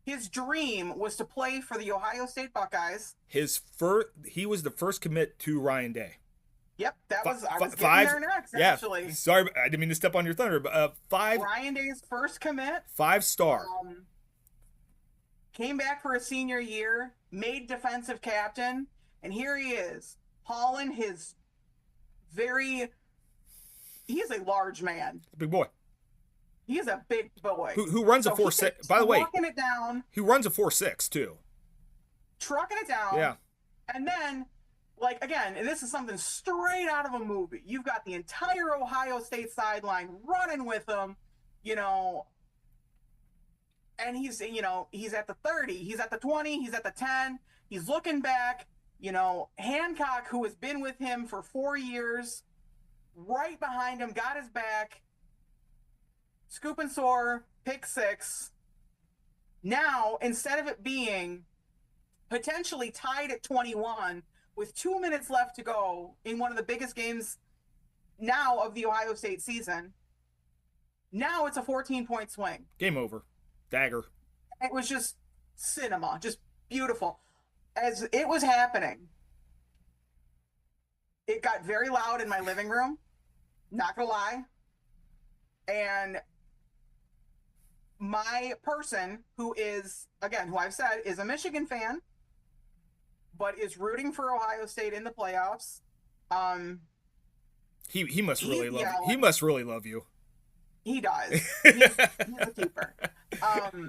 His dream was to play for the Ohio State Buckeyes. He was the first commit to Ryan Day. Yep, I was getting there next, actually. Sorry, I didn't mean to step on your thunder, but Ryan Day's first commit. 5-star. Came back for a senior year, made defensive captain, and here he is, hauling his he is a large man. Big boy. He is a big boy. Who runs a 4.6. By the way, trucking it down. He runs a 4.6 too. Trucking it down. Yeah. And then, again, this is something straight out of a movie. You've got the entire Ohio State sideline running with him, and he's at the 30, he's at the 20, he's at the 10, he's looking back, Hancock, who has been with him for 4 years, right behind him, got his back, scoop and soar, pick 6. Now, instead of it being potentially tied at 21 with 2 minutes left to go in one of the biggest games now of the Ohio State season. Now it's a 14-point swing. Game over. Dagger. It was just cinema, just beautiful. As it was happening, it got very loud in my living room, not gonna lie. And my person, who is, again, who I've said is a Michigan fan, but is rooting for Ohio State in the playoffs. He must really love you. He must really love you. He does. He's a keeper.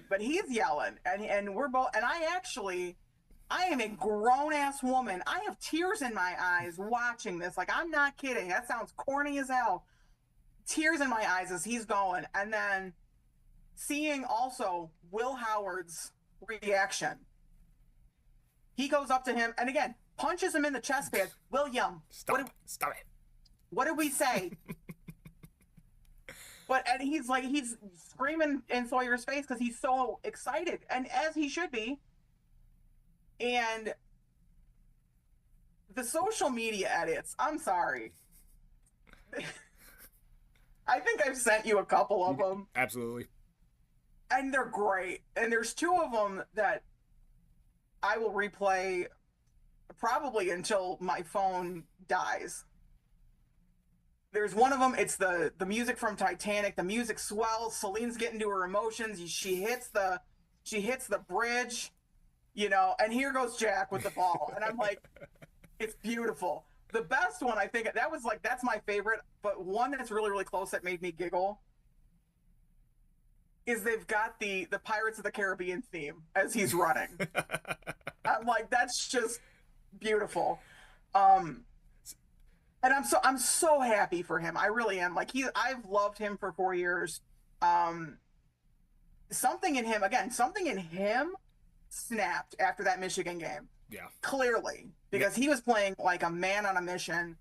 But he's yelling, and we're both. And I am a grown ass woman. I have tears in my eyes watching this. Like, I'm not kidding. That sounds corny as hell. Tears in my eyes as he's going, and then seeing also Will Howard's reaction. He goes up to him and again punches him in the chest pad. William, stop it. What did we say? And he's screaming in Sawyer's face because he's so excited, and as he should be. And the social media edits, I'm sorry. I think I've sent you a couple of them. Absolutely. And they're great. And there's two of them that I will replay probably until my phone dies. There's one of them, it's the music from Titanic. The music swells. Celine's getting to her emotions. She hits the bridge, and here goes Jack with the ball. And I'm like, it's beautiful. The best one, I think, that's my favorite, but one that's really, really close that made me giggle is they've got the Pirates of the Caribbean theme as he's running. I'm like, that's just beautiful. And I'm so happy for him. I really am. Like, I've loved him for 4 years. Something in him snapped after that Michigan game. Yeah. Clearly, because he was playing like a man on a mission.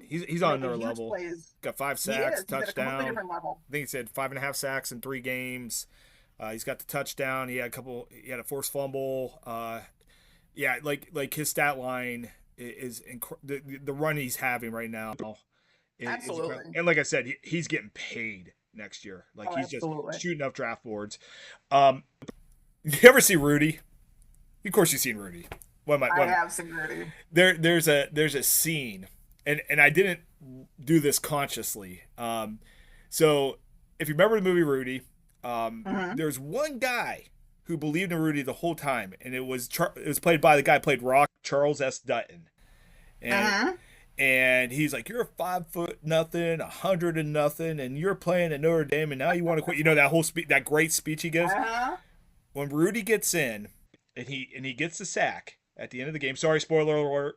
He's on another level. Got 5 sacks, touchdown. He's at a completely different level. I think he said 5.5 sacks in 3 games. He's got the touchdown. He had a forced fumble. Like his stat line is the run he's having right now. Absolutely. And like I said, he's getting paid next year. Like he's absolutely. Just shooting up draft boards. You ever see Rudy? Of course you've seen Rudy. I have seen Rudy. There's a scene, and I didn't do this consciously. So if you remember the movie Rudy, there's one guy who believed in Rudy the whole time, and it was played by the guy who played Rock, Charles S. Dutton. And he's like, you're 5'0" nothing, 100 and nothing, and you're playing at Notre Dame, and now you want to quit. That whole that great speech he gives. When Rudy gets in, and he gets the sack at the end of the game. Sorry, spoiler alert.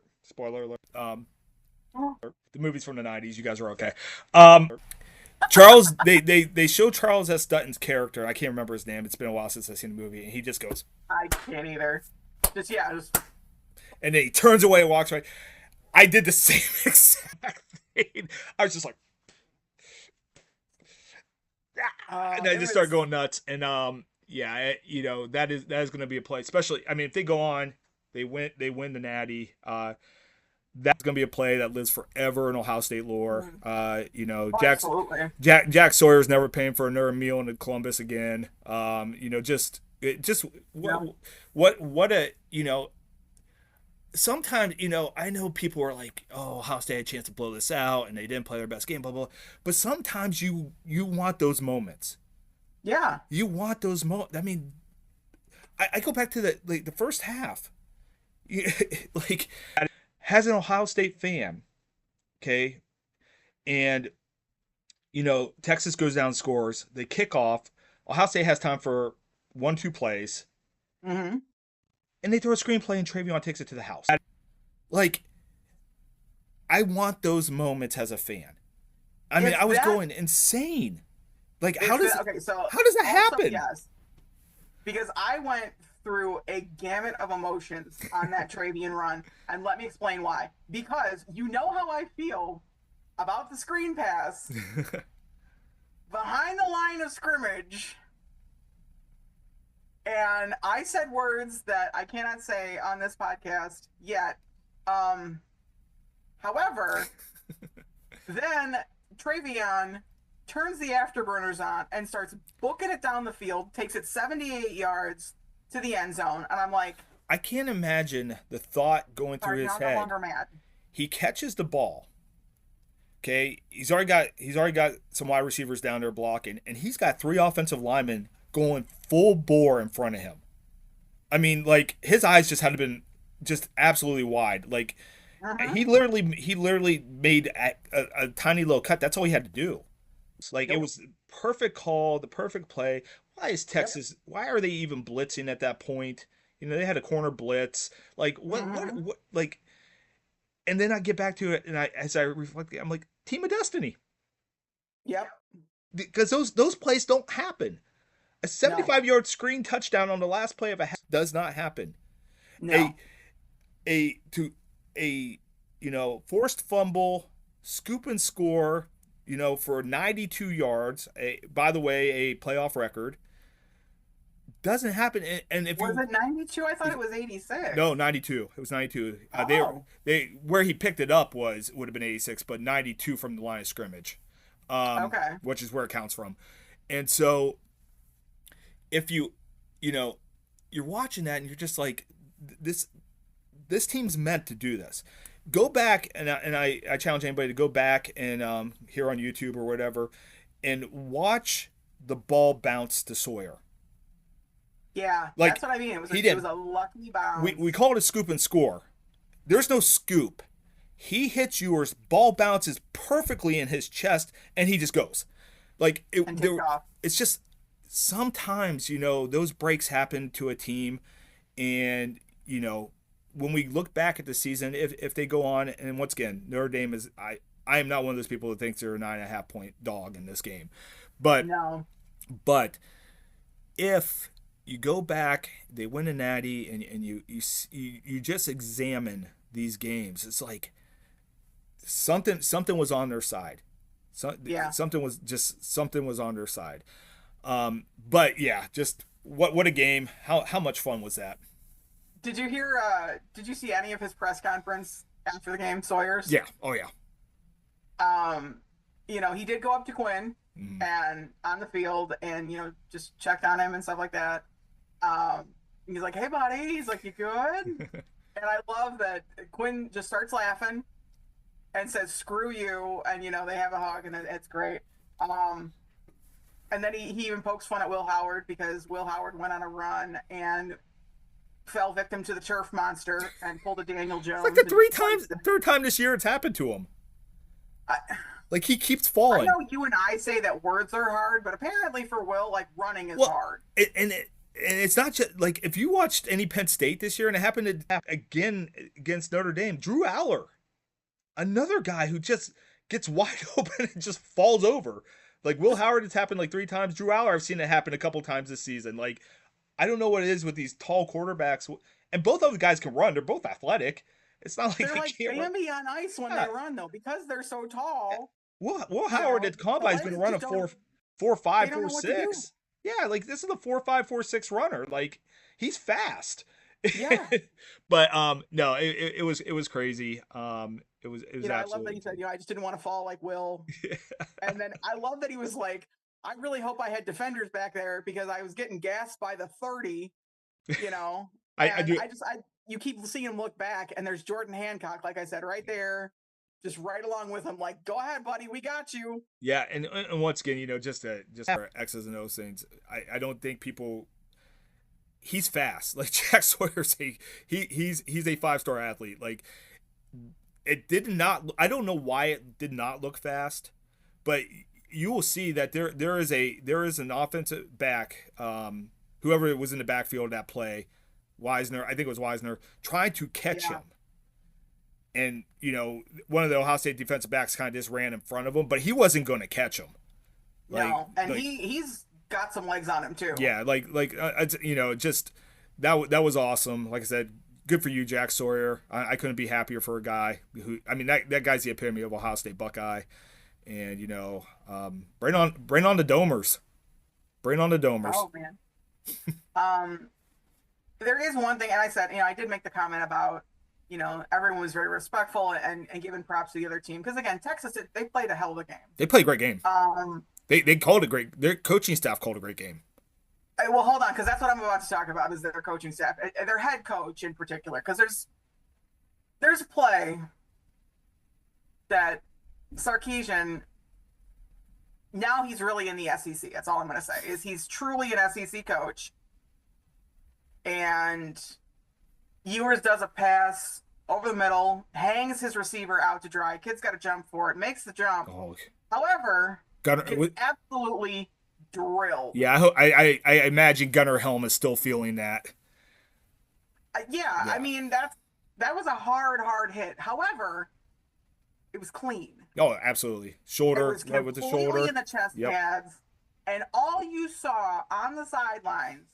The movie's from the 90s. You guys are okay. Charles, they show Charles S. Dutton's character. I can't remember his name. It's been a while since I've seen the movie, and he just goes, I can't either. And then he turns away and walks away. I did the same exact thing. I was just like, and I just started going nuts. And that is going to be a play. Especially, I mean, if they go on, they win the Natty. That's going to be a play that lives forever in Ohio State lore. Jack Sawyer's never paying for another meal in Columbus again. Sometimes, I know people are like, oh, Ohio State had a chance to blow this out and they didn't play their best game, blah, blah, blah. But sometimes you want those moments. Yeah. You want those moments. I mean, I go back to the first half. Like, as an Ohio State fan, okay, and, Texas goes down and scores. They kick off. Ohio State has time for 1-2 plays. Mm-hmm. And they throw a screenplay and Travion takes it to the house. Like, I want those moments as a fan. I was going insane. Like, how does that happen? Yes. Because I went through a gamut of emotions on that Travion run, and let me explain why. Because you know how I feel about the screen pass behind the line of scrimmage. And I said words that I cannot say on this podcast yet, Um, However, then Travion turns the afterburners on and starts booking it down the field, takes it 78 yards to the end zone, and I'm like, I can't imagine the thought going through "Sorry, his now I'm no head. longer mad." He catches the ball. Okay, he's already got some wide receivers down there blocking, and he's got three offensive linemen going full bore in front of him. I mean, like his eyes just had to been just absolutely wide. Like Mm-hmm. he literally made a tiny little cut. That's all he had to do. It's like it Yep. was the perfect call, the perfect play. Why is Yep. Texas? Why are they even blitzing at that point? They had a corner blitz. Like Mm-hmm. what like. And then I get back to it, and as I reflect, I'm like, team of destiny, Yep. because those plays don't happen. A No. 75-yard screen touchdown on the last play of a half does not happen. A No. a to a forced fumble, scoop and score, for 92 yards. By the way, a playoff record doesn't happen. And if Was you it 92? I thought it was 86. no 92, it was 92. Oh. They where he picked it up would have been 86, but 92 from the line of scrimmage, Okay. which is where it counts from. And so if you know you're watching that and you're just like this team's meant to do this. Go back and I challenge anybody to go back and here on YouTube or whatever and watch the ball bounce to Sawyer. Yeah, Like that's what I mean. he It was did. a lucky We bounce. call it a scoop and score. There's no scoop. He hits yours, ball bounces perfectly in his chest, and he just goes. Like And there, takes off. it's just sometimes those breaks happen to a team, and when we look back at the season, if they go on, and once again, Notre Dame is I am not one of those people that thinks they're a 9.5 point dog in this game, but No. but if you go back, they win a natty, and you just examine these games, it's like something was on their side. So, Yeah. something was on their side. But yeah, just what a game. How much fun was that? Did you see any of his press conference after the game, Sawyer's? Yeah. Oh yeah. Um, he did go up to Quinn Mhm. and on the field and, just checked on him and stuff like that. He's like, "Hey buddy," he's like, "You good?" And I love that Quinn just starts laughing and says, "Screw you," and they have a hug and it's great. Um, and then he even pokes fun at Will Howard because Will Howard went on a run and fell victim to the turf monster and pulled a Daniel It's like Jones. the And third time this year it's happened to him. I, Like he keeps I falling. know you and I say that words are hard, but apparently for Will, like running is Well, hard. and it's not just like if you watched any Penn State this year, and it happened again against Notre Dame. Drew Aller, another guy who just gets wide open and just falls over. Like Will Howard, it's happened like three times. Drew Aller, I've seen it happen a couple times this season. Like I don't know what it is with these tall quarterbacks, and both of those guys can run. They're both athletic. It's not like They're they like can't run. Bambi on ice when Yeah. they run, though, because they're so tall. Will Howard at the The combine is going to legs run a just don't. four They five, don't four know what to do. six. Yeah, like this is a 4.5, 4.6 runner. Like he's fast. Yeah. But no, it was crazy. It was I love that he absolutely said, I just didn't want to fall like Will. And then I love that he was like, "I really hope I had defenders back there because I was getting gassed by the 30, you know." I And do. you keep seeing him look back, and there's Jordan Hancock, like I said, right there, just right along with him, like, "Go ahead, buddy, we got you." Yeah, and once again, just for X's and O's things, I don't think people. He's fast. Like Jack Sawyer say, he's a 5-star athlete. Like it did not. I don't know why it did not look fast, but you will see that there is an offensive back, whoever was in the backfield that play, Wisner, I think it was Wisner, trying to catch Yeah. him. And one of the Ohio State defensive backs kind of just ran in front of him, but he wasn't going to catch him. No, and Like he's got some legs on him too. yeah, just that was awesome. Like I said, good for you, Jack Sawyer. I couldn't be happier for a guy who, I mean, that guy's the epitome of Ohio State Buckeye. And bring on the Domers, bring on the Domers. Oh man. um, there is one thing, and I said, I did make the comment about everyone was very respectful and giving props to the other team. Because again, Texas, they played a hell of a game. They played a great game. Um, They called it great. Their coaching staff called a great game. well, hold on, because that's what I'm about to talk about is their coaching staff, their head coach in particular. Because there's a play that Sarkisian, now he's really in the SEC. That's all I'm going to say is he's truly an SEC coach. And Ewers does a pass over the middle, hangs his receiver out to dry. Kid's got to jump for it, makes the jump. Oh. However, it's absolutely drilled. Yeah, I imagine Gunnar Helm is still feeling that. Yeah, I mean, that was a hard hit. However, it was clean. Oh, absolutely. Shoulder, it was right with the shoulder. In the chest pads. And all you saw on the sidelines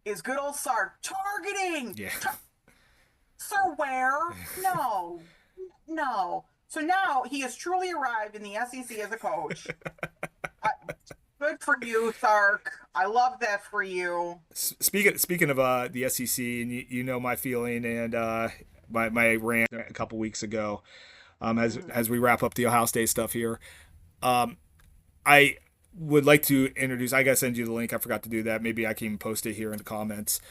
is good old Sark targeting. Yeah. Sir, where? No. So now he has truly arrived in the SEC as a coach. Good for you, Sark. I love that for you. Speaking of the SEC, and you know my feeling and my rant a couple weeks ago, as we wrap up the Ohio State stuff here, I would like to introduce. I gotta send you the link. I forgot to do that. Maybe I can even post it here in the comments.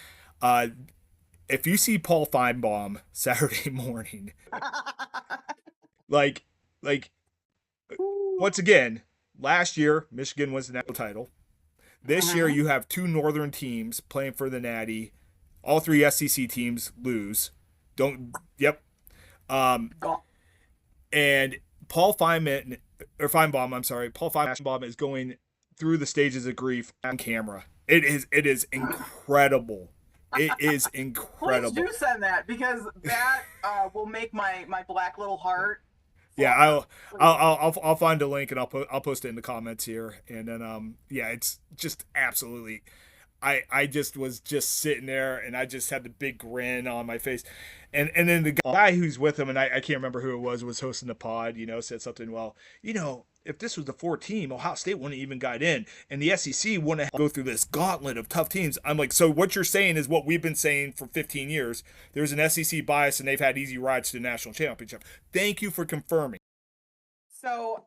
If you see Paul Feinbaum Saturday morning, like once again, last year Michigan was the national title. This year you have two Northern teams playing for the Natty. All three SEC teams lose. And Paul Feinbaum is going through the stages of grief on camera. It is incredible. It is incredible. Please do send that because that will make my black little heart. Yeah, I'll find a link and I'll post it in the comments here. And then it's just absolutely. I just was just sitting there and I just had the big grin on my face. And then the guy who's with him, and I can't remember who it was hosting the pod, said something, well, if this was the 4 team, Ohio State wouldn't even got in, and the SEC wouldn't have go through this gauntlet of tough teams. I'm like, so what you're saying is what we've been saying for 15 years. There's an SEC bias, and they've had easy rides to the national championship. Thank you for confirming. So,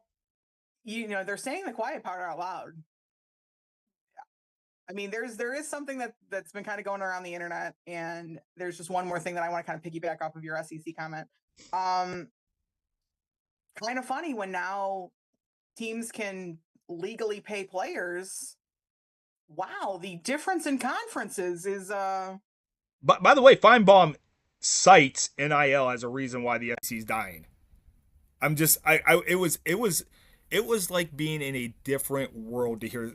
they're saying the quiet part out loud. I mean, there is something that's been kind of going around the internet, and there's just one more thing that I want to kind of piggyback off of your SEC comment. Kind of funny when now teams can legally pay players. Wow, the difference in conferences is But by the way, Feinbaum cites NIL as a reason why the SEC is dying. It was like being in a different world to hear.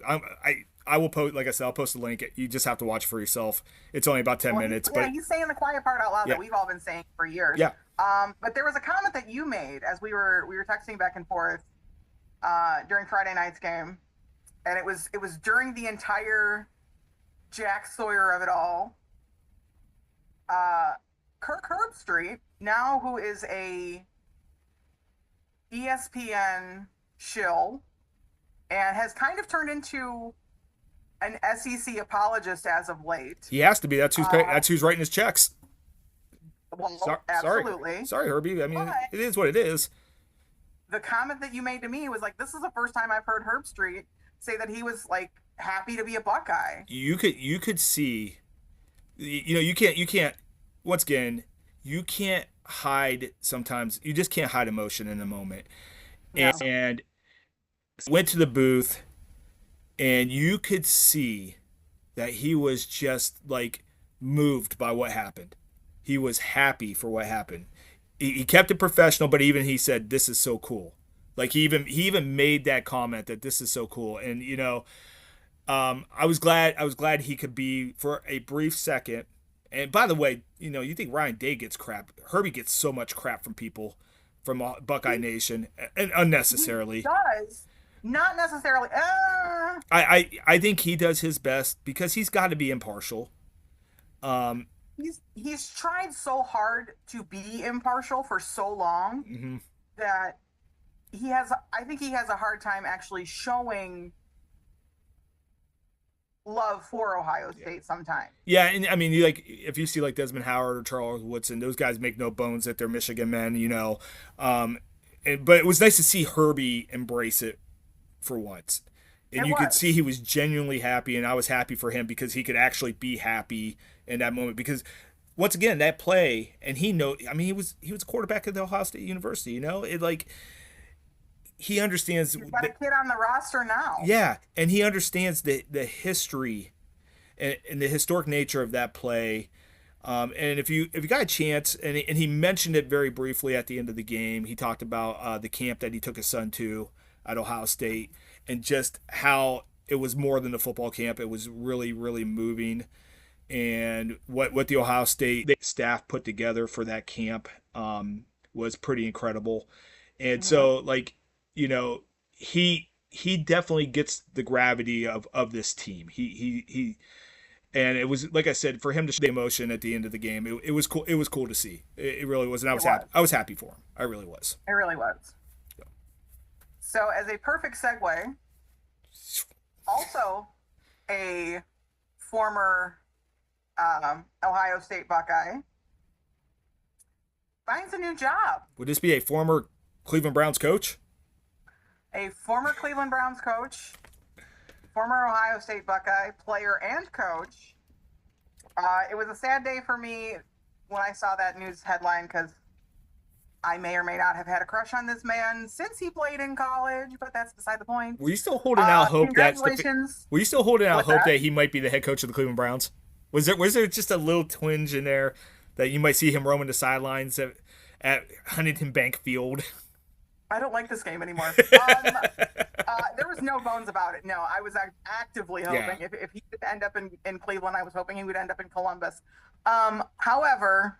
I will post, like I said, I'll post a link. You just have to watch for yourself. It's only about 10 minutes. But he's saying the quiet part out loud that we've all been saying for years. Yeah. But there was a comment that you made as we were texting back and forth during Friday night's game, and it was during the entire Jack Sawyer of it all. Kirk Herbstreit, now who is a ESPN shill and has kind of turned into an SEC apologist as of late. He has to be. That's who's writing his checks. Well, absolutely. Sorry, Herbie. I mean, it is what it is. The comment that you made to me was like, this is the first time I've heard Herbstreit say that he was like happy to be a Buckeye. You could see, you can't. Once again, you can't hide. Sometimes you just can't hide emotion in a moment. No. And went to the booth, and you could see that he was just like moved by what happened. He was happy for what happened. He kept it professional, but even he said, "This is so cool." Like he even made that comment that this is so cool. And I was glad he could be for a brief second. And by the way, you think Ryan Day gets crap. Herbie gets so much crap from people from Buckeye Nation, and unnecessarily. He does. Not necessarily. I think he does his best because he's got to be impartial. He's tried so hard to be impartial for so long that I think he has a hard time actually showing love for Ohio State sometimes. Yeah, and I mean, you like if you see like Desmond Howard or Charles Woodson, those guys make no bones that they're Michigan men, but it was nice to see Herbie embrace it for once, and you could see he was genuinely happy, and I was happy for him because he could actually be happy in that moment. Because once again, that play, and I mean, he was a quarterback at the Ohio State University. It like he understands. You've got a kid on the roster now. Yeah, and he understands the history and the historic nature of that play. And if you got a chance, and he mentioned it very briefly at the end of the game, he talked about the camp that he took his son to at Ohio State, and just how it was more than the football camp. It was really, really moving, and what the Ohio State staff put together for that camp was pretty incredible. And so, like, he definitely gets the gravity of this team. He and it was, like I said, for him to show the emotion at the end of the game, it was cool. It was cool to see. It really was, and I was happy. I was happy for him. I really was. It really was. So, as a perfect segue, also a former Ohio State Buckeye finds a new job. Would this be a former Cleveland Browns coach? A former Cleveland Browns coach, former Ohio State Buckeye player and coach. It was a sad day for me when I saw that news headline because I may or may not have had a crush on this man since he played in college, but that's beside the point. Were you still holding out hope congratulations. Were you still holding out hope that he might be the head coach of the Cleveland Browns? Was there just a little twinge in there that you might see him roaming the sidelines at Huntington Bank Field? I don't like this game anymore. There was no bones about it. No, I was actively hoping if he could end up in Cleveland, I was hoping he would end up in Columbus. However,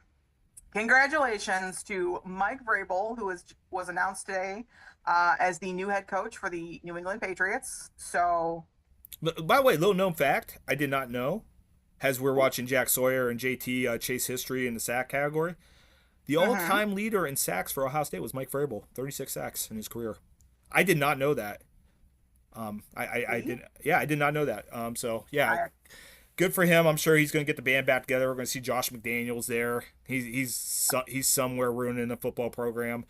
congratulations to Mike Vrabel, who was announced today as the new head coach for the New England Patriots. So, by the way, little known fact I did not know, as we're watching Jack Sawyer and JT chase history in the sack category. The all-time leader in sacks for Ohio State was Mike Vrabel, 36 sacks in his career. I did not know that. I did not know that. So yeah, good for him. I'm sure he's going to get the band back together. We're going to see Josh McDaniels there. He's somewhere ruining the football program.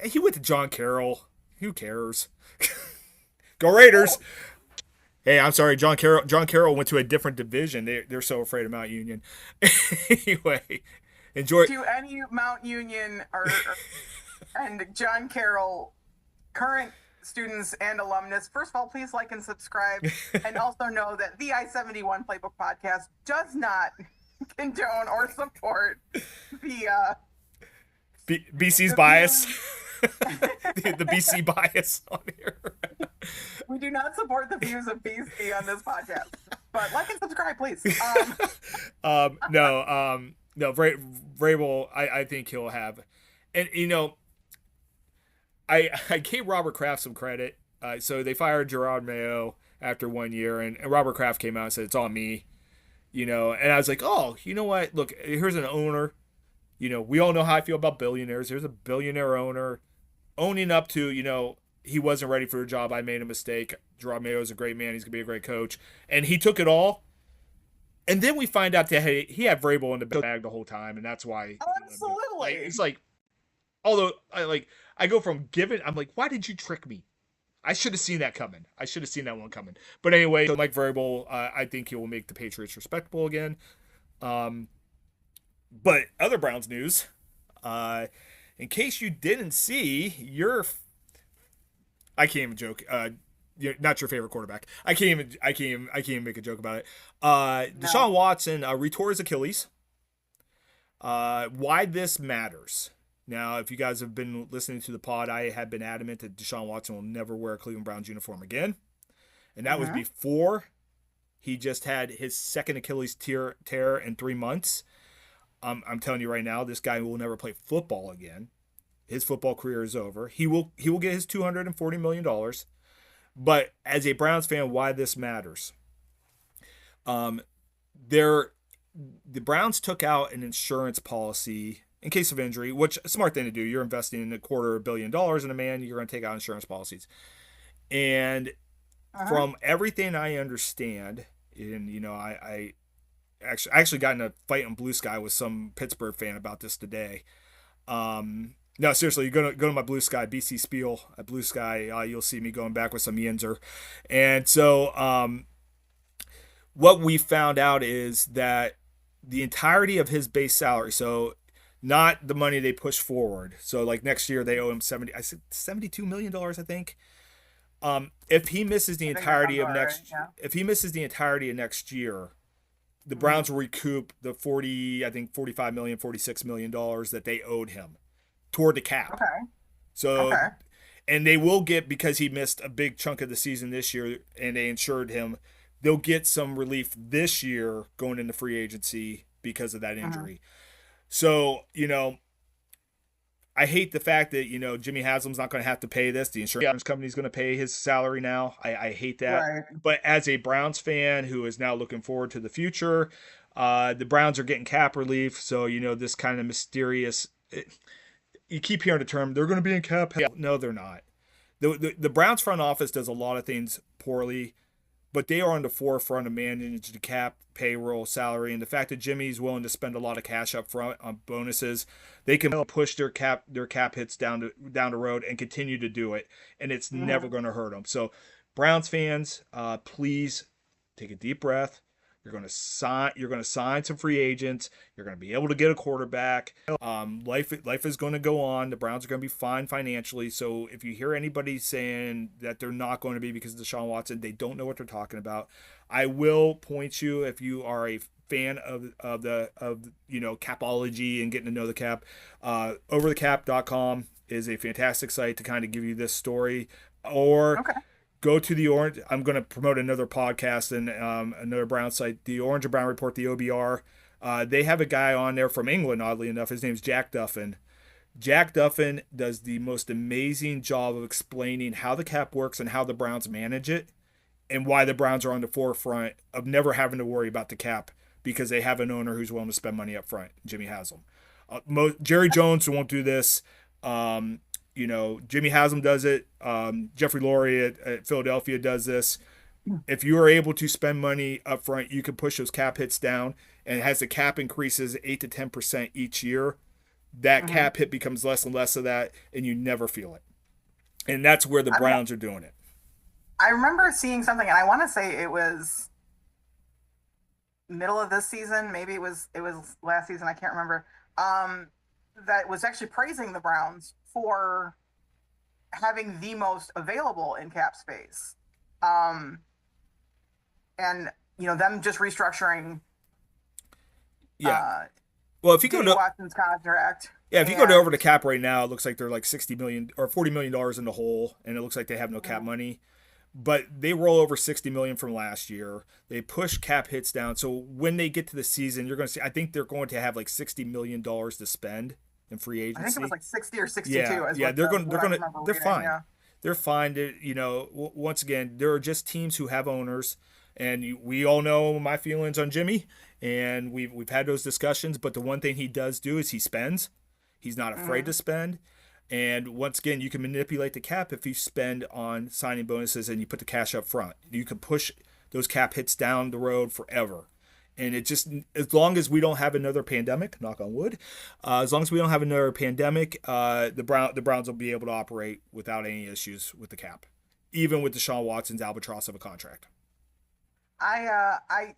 He went to John Carroll. Who cares? Go Raiders! Hey, I'm sorry, John Carroll went to a different division. They're so afraid of Mount Union. Anyway, enjoy. To any Mount Union and John Carroll current students and alumnus, first of all, please like and subscribe, and also know that the I-71 Playbook Podcast does not condone or support the BC's bias. the BC bias on here. We do not support the views of BC on this podcast, but like and subscribe, please. No, Vrabel, I think he'll have, and I gave Robert Kraft some credit. So they fired Gerard Mayo after 1 year, and Robert Kraft came out and said it's on me, and I was like, oh, you know what? Look, here's an owner. We all know how I feel about billionaires. Here's a billionaire owner owning up to, he wasn't ready for the job. I made a mistake. Gerard Mayo is a great man. He's going to be a great coach. And he took it all. And then we find out that he had Vrabel in the bag the whole time, and that's why. Oh, absolutely. It's like, although, I go from giving, I'm like, why did you trick me? I should have seen that coming. I should have seen that one coming. But anyway, so Mike Vrabel, I think he will make the Patriots respectable again. But other Browns news, in case you didn't see, I can't even joke. You're not your favorite quarterback. I can't even make a joke about it. Deshaun Watson retore his Achilles. Why this matters. Now, if you guys have been listening to the pod, I have been adamant that Deshaun Watson will never wear a Cleveland Browns uniform again. And that was before he just had his second Achilles tear in 3 months. I'm telling you right now, this guy will never play football again. His football career is over. He will get his $240 million. But as a Browns fan, why this matters? The Browns took out an insurance policy in case of injury, which is a smart thing to do. You're investing in $250 million in a man. You're going to take out insurance policies. And Uh-huh. From everything I understand, and I actually got in a fight on Blue Sky with some Pittsburgh fan about this today. No, seriously, you're gonna go to my Blue Sky BC Spiel at Blue Sky. You'll see me going back with some Yinzer, and so what we found out is that the entirety of his base salary, so not the money they push forward. So like next year they owe him $72 million, I think. If he misses the I think that sounds entirety of about right. next, Yeah. if he misses the entirety of next year, the Mm-hmm. Browns will recoup the 40, I think 45 million, $46 million that they owed him toward the cap. Okay. So, Okay. and they will get, because he missed a big chunk of the season this year and they insured him, they'll get some relief this year going into free agency because of that Mm-hmm. injury. So, I hate the fact that, Jimmy Haslam's not going to have to pay this. The insurance company's going to pay his salary now. I hate that. Right. But as a Browns fan who is now looking forward to the future, the Browns are getting cap relief. So, this kind of mysterious. You keep hearing the term, they're going to be in cap. No, they're not. The Browns front office does a lot of things poorly, but they are on the forefront of managing the cap, payroll, salary, and the fact that Jimmy's willing to spend a lot of cash up front on bonuses, they can push their cap hits down the road and continue to do it, and it's never Mm-hmm. going to hurt them. So, Browns fans, please take a deep breath. You're going to sign. You're going to sign some free agents. You're going to be able to get a quarterback. Life is going to go on. The Browns are going to be fine financially. So if you hear anybody saying that they're not going to be because of Deshaun Watson, they don't know what they're talking about. I will point you, if you are a fan of capology and getting to know the cap, overthecap.com is a fantastic site to kind of give you this story. Or Okay. go to the Orange. I'm going to promote another podcast and another Brown site, the Orange and Brown Report, the OBR. They have a guy on there from England, oddly enough. His name's Jack Duffin. Jack Duffin does the most amazing job of explaining how the cap works and how the Browns manage it, and why the Browns are on the forefront of never having to worry about the cap because they have an owner who's willing to spend money up front, Jimmy Haslam. Jerry Jones won't do this. Jimmy Haslam does it. Jeffrey Lurie at Philadelphia does this. If you are able to spend money up front, you can push those cap hits down, and as the cap increases 8 to 10% each year, that Mm-hmm. cap hit becomes less and less of that, and you never feel it. And that's where the I mean, Browns are doing it. I remember seeing something, and I want to say it was middle of this season. Maybe it was last season. I can't remember. That was actually praising the Browns for having the most available in cap space. Um, and them just restructuring Yeah. uh, Well, if you go Jimmy to Watson's contract. yeah, if you go to And over the cap right now, it looks like they're like 60 million or $40 million in the hole, and it looks like they have no cap Mhm. money. But they roll over 60 million from last year. They push cap hits down. So when they get to the season, you're going to see. I think they're going to have like $60 million to spend in free I think it was agency. like 60 or 62. Yeah, Is yeah, what the, they're what I going to remember they're reading. fine. Yeah. They're fine. Once again, there are just teams who have owners, and we all know my feelings on Jimmy, and we've had those discussions. But the one thing he does do is he spends. He's not afraid Hmm. to spend. And once again, you can manipulate the cap if you spend on signing bonuses and you put the cash up front. You can push those cap hits down the road forever. And it just, as long as we don't have another pandemic, knock on wood, as long as we don't have another pandemic, the Browns will be able to operate without any issues with the cap, even with Deshaun Watson's albatross of a contract. I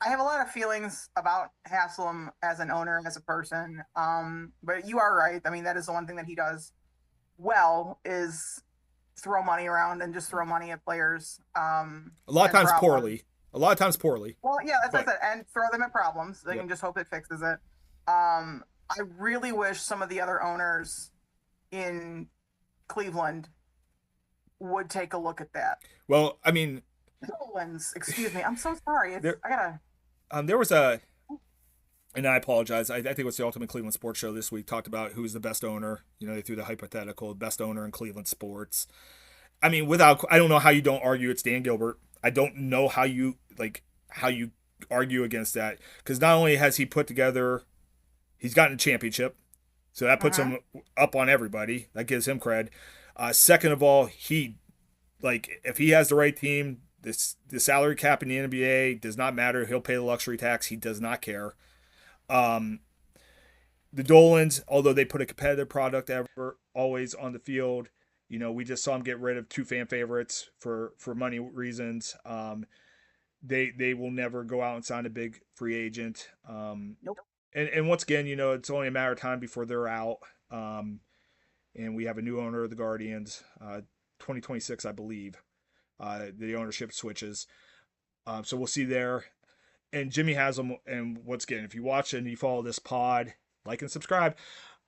have a lot of feelings about Haslam as an owner, as a person. But you are right. I mean, that is the one thing that he does well, is throw money around and just throw money at players. A lot of And times problems. poorly. A lot of times poorly. Well, yeah, that's what But I said. And throw them at problems. They yep. can just hope it fixes it. I really wish some of the other owners in Cleveland would take a look at that. Well, I mean, Cleveland's, excuse me. I'm so sorry. there I gotta. there was a, and I apologize. I think it was the Ultimate Cleveland Sports Show this week talked about who's the best owner. They threw the hypothetical best owner in Cleveland sports. I mean, I don't know how you don't argue it's Dan Gilbert. I don't know how you argue against that, because not only has he put together, he's gotten a championship, so that puts Uh-huh. him up on everybody. That gives him cred. Second of all, he like if he has the right team, the salary cap in the NBA does not matter. He'll pay the luxury tax. He does not care. Um, the Dolans, although they put a competitive product ever always on the field, we just saw them get rid of two fan favorites for money reasons. They will never go out and sign a big free agent. Nope. And once again, it's only a matter of time before they're out. And we have a new owner of the Guardians, 2026, I believe. The ownership switches. So we'll see there. And Jimmy Haslam, and once again, if you watch and you follow this pod, like and subscribe.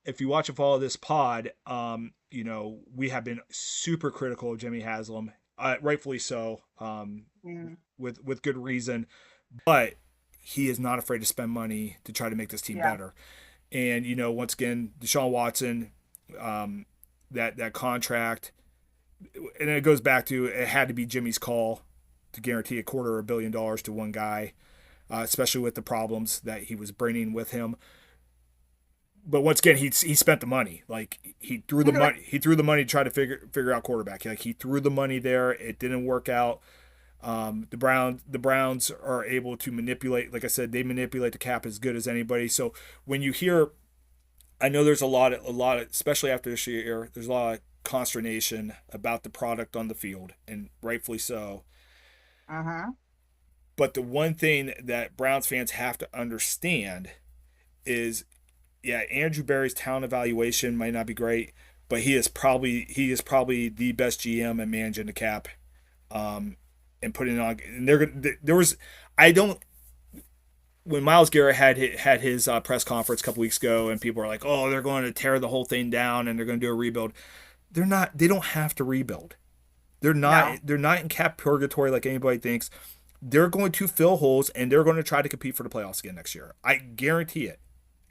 If you watch and follow this pod, we have been super critical of Jimmy Haslam, rightfully so, with good reason. But he is not afraid to spend money to try to make this team better. And once again, Deshaun Watson, that contract, and it goes back to it had to be Jimmy's call to guarantee $250 million to one guy, especially with the problems that he was bringing with him. But once again, he spent the money. Like he threw the money. He threw the money to try to figure out quarterback. Like he threw the money there. It didn't work out. The Browns are able to manipulate. Like I said, they manipulate the cap as good as anybody. So when you hear, I know there's a lot of, especially after this year, there's a lot of consternation about the product on the field, and rightfully so. But the one thing that Browns fans have to understand is, Andrew Berry's talent evaluation might not be great, but he is probably the best GM at managing the cap, and putting it on. And when Myles Garrett had his press conference a couple weeks ago, and people were like, "Oh, they're going to tear the whole thing down and they're going to do a rebuild." They're not. They don't have to rebuild. They're not. No. They're not in cap purgatory like anybody thinks. They're going to fill holes, and they're going to try to compete for the playoffs again next year. I guarantee it.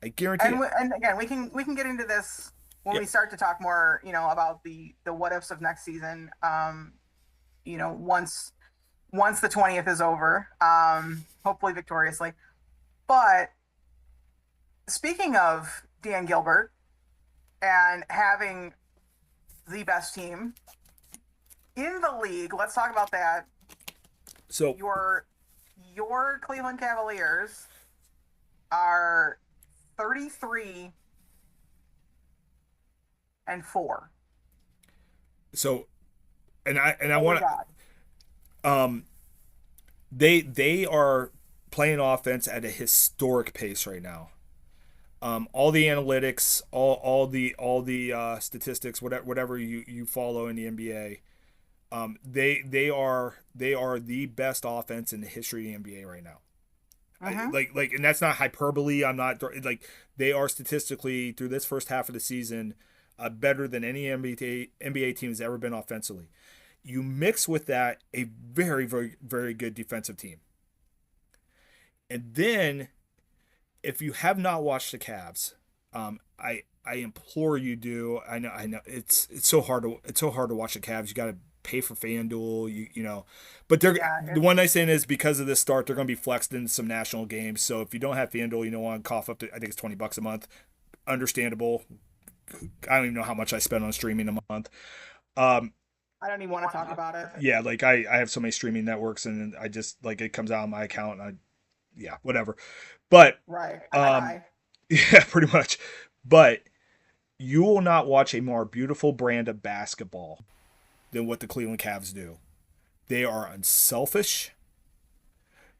And again, we can get into this when we start to talk more, about the what ifs of next season. Once the 20th is over, hopefully victoriously. But speaking of Dan Gilbert and having the best team in the league, let's talk about that. So your Cleveland Cavaliers are 33-4. So, and I want to. They are playing offense at a historic pace right now. All the analytics, all the statistics, whatever you follow in the NBA, they are the best offense in the history of the NBA right now. Like, and that's not hyperbole. I'm not like, they are statistically through this first half of the season better than any NBA team has ever been offensively. You mix with that a very, very, very good defensive team. And then, if you have not watched the Cavs, I implore you do. I know it's so hard to watch the Cavs. You got to pay for FanDuel, you know. But the one nice thing is, because of this start, they're going to be flexed into some national games. So if you don't have FanDuel, you don't want to cough up to, I think it's $20 a month. Understandable. I don't even know how much I spend on streaming a month. I don't even want to talk about it. Yeah, like I have so many streaming networks, and I just, like, it comes out on my account, and whatever. But right. Yeah, pretty much. But you will not watch a more beautiful brand of basketball than what the Cleveland Cavs do. They are unselfish.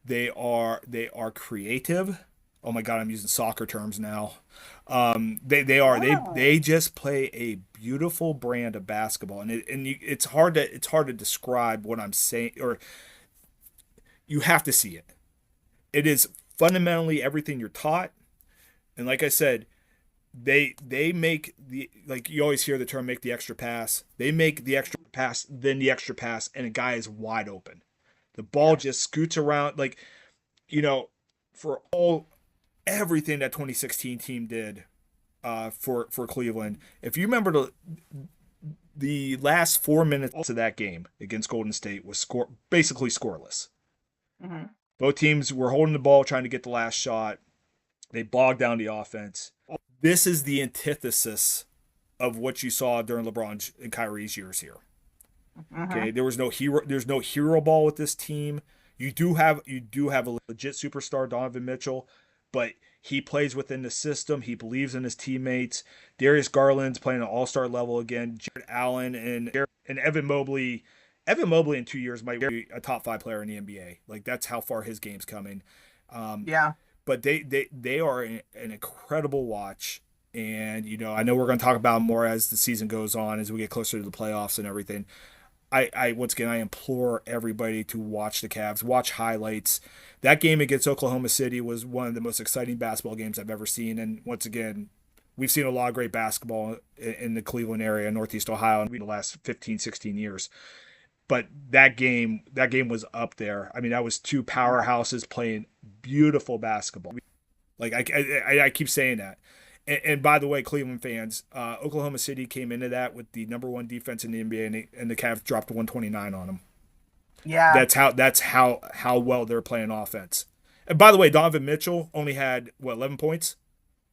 They are creative. Oh my God, I'm using soccer terms now. They just play a beautiful brand of basketball, and it's hard to describe what I'm saying, or you have to see it. It is fundamentally everything you're taught, and like I said, they make the, like, you always hear the term, make the extra pass. They make the extra pass, then the extra pass, and a guy is wide open. The ball just scoots around, like, for everything that 2016 team did for Cleveland. If you remember, the last 4 minutes of that game against Golden State was basically scoreless. Mm-hmm. Both teams were holding the ball, trying to get the last shot. They bogged down the offense. This is the antithesis of what you saw during LeBron and Kyrie's years here. Okay, there's no hero ball with this team. You do have a legit superstar, Donovan Mitchell, but he plays within the system. He believes in his teammates. Darius Garland's playing at all-star level again. Jared Allen and Evan Mobley. Evan Mobley in 2 years might be a top 5 player in the NBA. Like, that's how far his game's coming. Yeah. But they are an incredible watch. And, I know we're going to talk about more as the season goes on, as we get closer to the playoffs and everything. I once again, I implore everybody to watch the Cavs, watch highlights. That game against Oklahoma City was one of the most exciting basketball games I've ever seen. And once again, we've seen a lot of great basketball in the Cleveland area, Northeast Ohio, in the last 15, 16 years. But that game was up there. I mean, that was two powerhouses playing beautiful basketball. Like, I keep saying that. And by the way, Cleveland fans, Oklahoma City came into that with the number 1 defense in the NBA, and the Cavs dropped 129 on them. Yeah. That's how well they're playing offense. And by the way, Donovan Mitchell only had 11 points.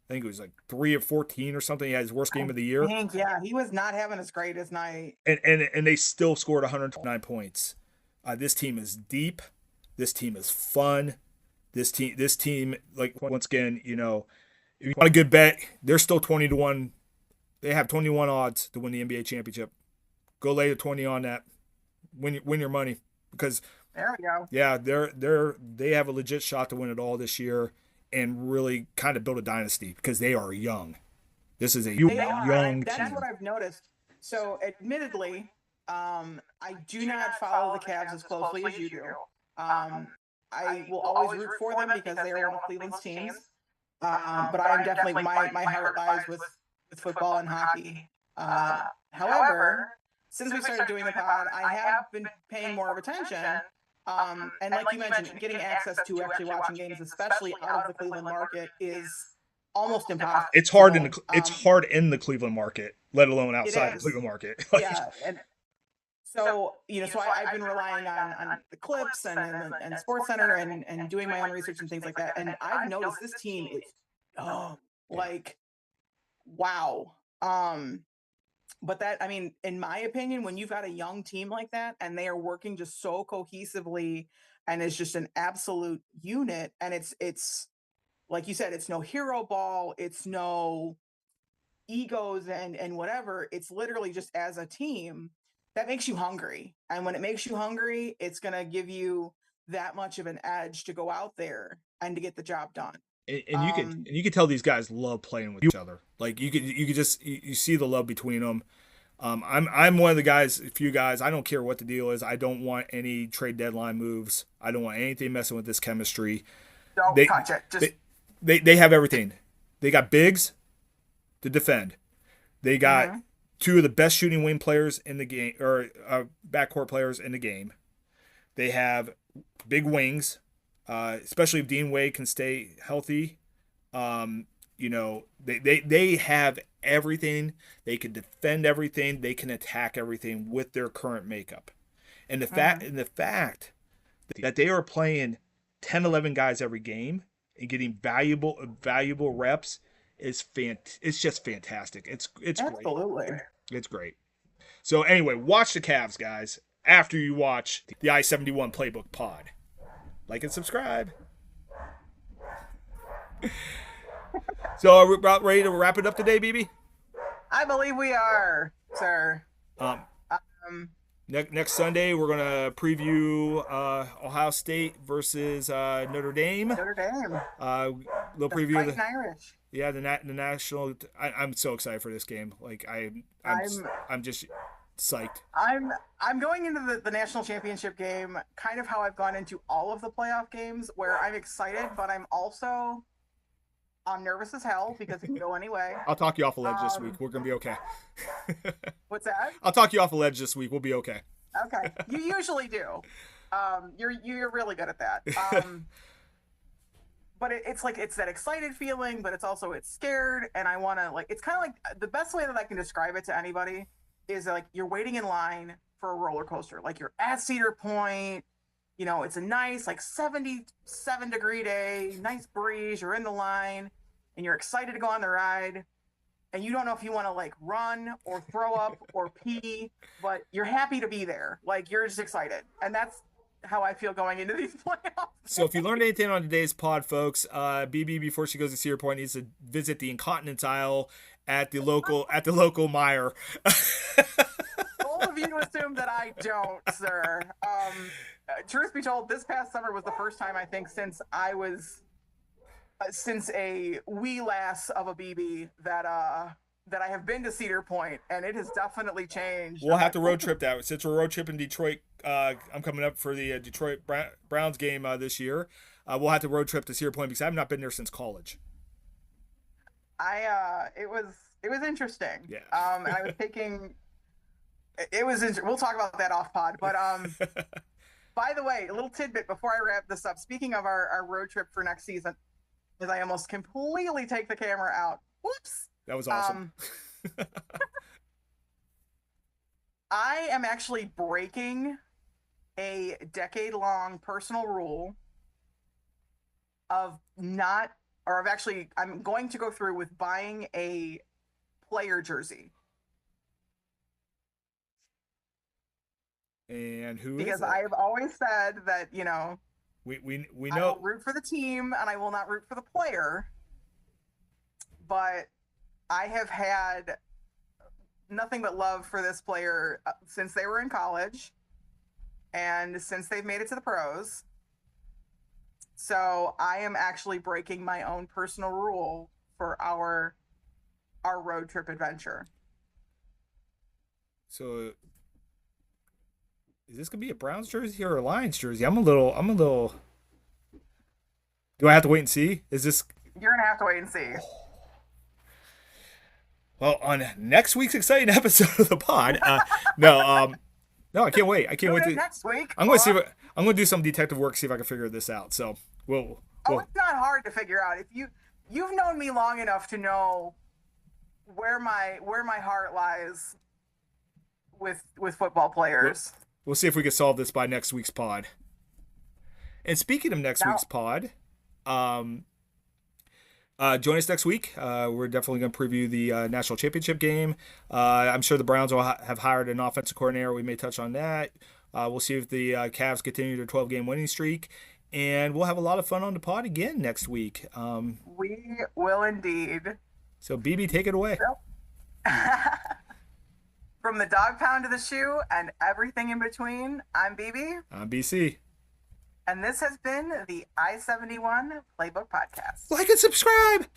I think it was like 3 of 14 or something. He had his worst game of the year. Yeah, he was not having his greatest night. And they still scored 129 points. This team is deep. This team is fun. This team, like, once again, if you want a good bet, they're still 20-1. They have 21 odds to win the NBA championship. Go lay the 20 on that. Win your money, because there we go. Yeah, they have a legit shot to win it all this year and really kind of build a dynasty, because they are young. This is a young team. That's what I've noticed. So, admittedly, I do not follow the Cavs as closely as you do. I will always root for them because they are one of Cleveland's teams. But I am definitely, my heart lies with football and hockey. However, since we started doing the pod, I have been paying more of attention. And like you mentioned, getting access to actually watching games, especially out of the Cleveland market, is almost impossible. It's hard in the Cleveland market, let alone outside the Cleveland market. Yeah, and so I've been relying on the clips and SportsCenter and doing my own research and things like that. And I've noticed this team is wow. But that, I mean, in my opinion, when you've got a young team like that and they are working just so cohesively and it's just an absolute unit, and it's like you said, it's no hero ball, it's no egos and whatever. It's literally just as a team. That makes you hungry. And when it makes you hungry, it's going to give you that much of an edge to go out there and to get the job done. And you can tell these guys love playing with each other. Like, you could just see the love between them. I'm one of the few guys, I don't care what the deal is. I don't want any trade deadline moves. I don't want anything messing with this chemistry. Don't touch it. They have everything. They got bigs to defend. They got two of the best shooting wing players in the game, or backcourt players in the game. They have big wings, especially if Dean Wade can stay healthy. They have everything. They can defend everything. They can attack everything with their current makeup. And the fact that they are playing 10, 11 guys every game and getting valuable reps is it's just fantastic. It's absolutely great. It's great. So anyway, watch the Cavs, guys, after you watch the I-71 Playbook Pod. Like and subscribe. So are we about ready to wrap it up today, BB? I believe we are, sir. Next Sunday, we're going to preview Ohio State versus Notre Dame. Notre Dame. They'll preview the Irish. Yeah, the national. I'm so excited for this game. Like, I'm just psyched. I'm going into the national championship game kind of how I've gone into all of the playoff games, where I'm excited, but I'm nervous as hell because it can go anyway. I'll talk you off a ledge this week. We're gonna be okay. What's that? I'll talk you off a ledge this week. We'll be okay. Okay, you usually do. You're really good at that. But it's like, it's that excited feeling, but it's scared, and I want to, like, it's kind of like, the best way that I can describe it to anybody is like you're waiting in line for a roller coaster. Like, you're at Cedar Point, it's a nice, like, 77-degree day, nice breeze, you're in the line, and you're excited to go on the ride, and you don't know if you want to like run or throw up or pee, but you're happy to be there. Like you're just excited. And that's how I feel going into these playoffs. So if you learned anything on today's pod, folks, BB, before she goes to Cedar Point, needs to visit the incontinence aisle at the local Meijer. All of you assume that I don't, sir. Truth be told, this past summer was the first time I think since I was since a wee lass of a BB that I have been to Cedar Point, and it has definitely changed. We'll have to road trip that. Since we're road tripping Detroit, I'm coming up for the Detroit Browns game this year. We'll have to road trip to Cedar Point because I've not been there since college. It was interesting. Yeah. And I was taking. It was. We'll talk about that off pod, but By the way, a little tidbit before I wrap this up. Speaking of our road trip for next season, as I almost completely take the camera out. Whoops. That was awesome. I am actually breaking a decade-long personal rule I'm going to go through with buying a player jersey. And who because is it? I have always said that, we I know. will root for the team and I will not root for the player. But I have had nothing but love for this player since they were in college and since they've made it to the pros. So I am actually breaking my own personal rule for our road trip adventure. So is this gonna be a Browns jersey or a Lions jersey? I'm a little. Do I have to wait and see? Is this? You're gonna have to wait and see. Well, on next week's exciting episode of the pod, no, I can't wait. I can't wait to next week. I'm going to see. I'm going to do some detective work, see if I can figure this out. So we'll. It's not hard to figure out. If you've known me long enough to know where my heart lies with football players. We'll see if we can solve this by next week's pod. And speaking of next week's pod, join us next week. We're definitely going to preview the national championship game. I'm sure the Browns will have hired an offensive coordinator. We may touch on that. We'll see if the Cavs continue their 12-game winning streak. And we'll have a lot of fun on the pod again next week. We will indeed. So, BB, take it away. From the dog pound to the shoe and everything in between, I'm BB. I'm BC. And this has been the I-71 Playbook Podcast. Like and subscribe!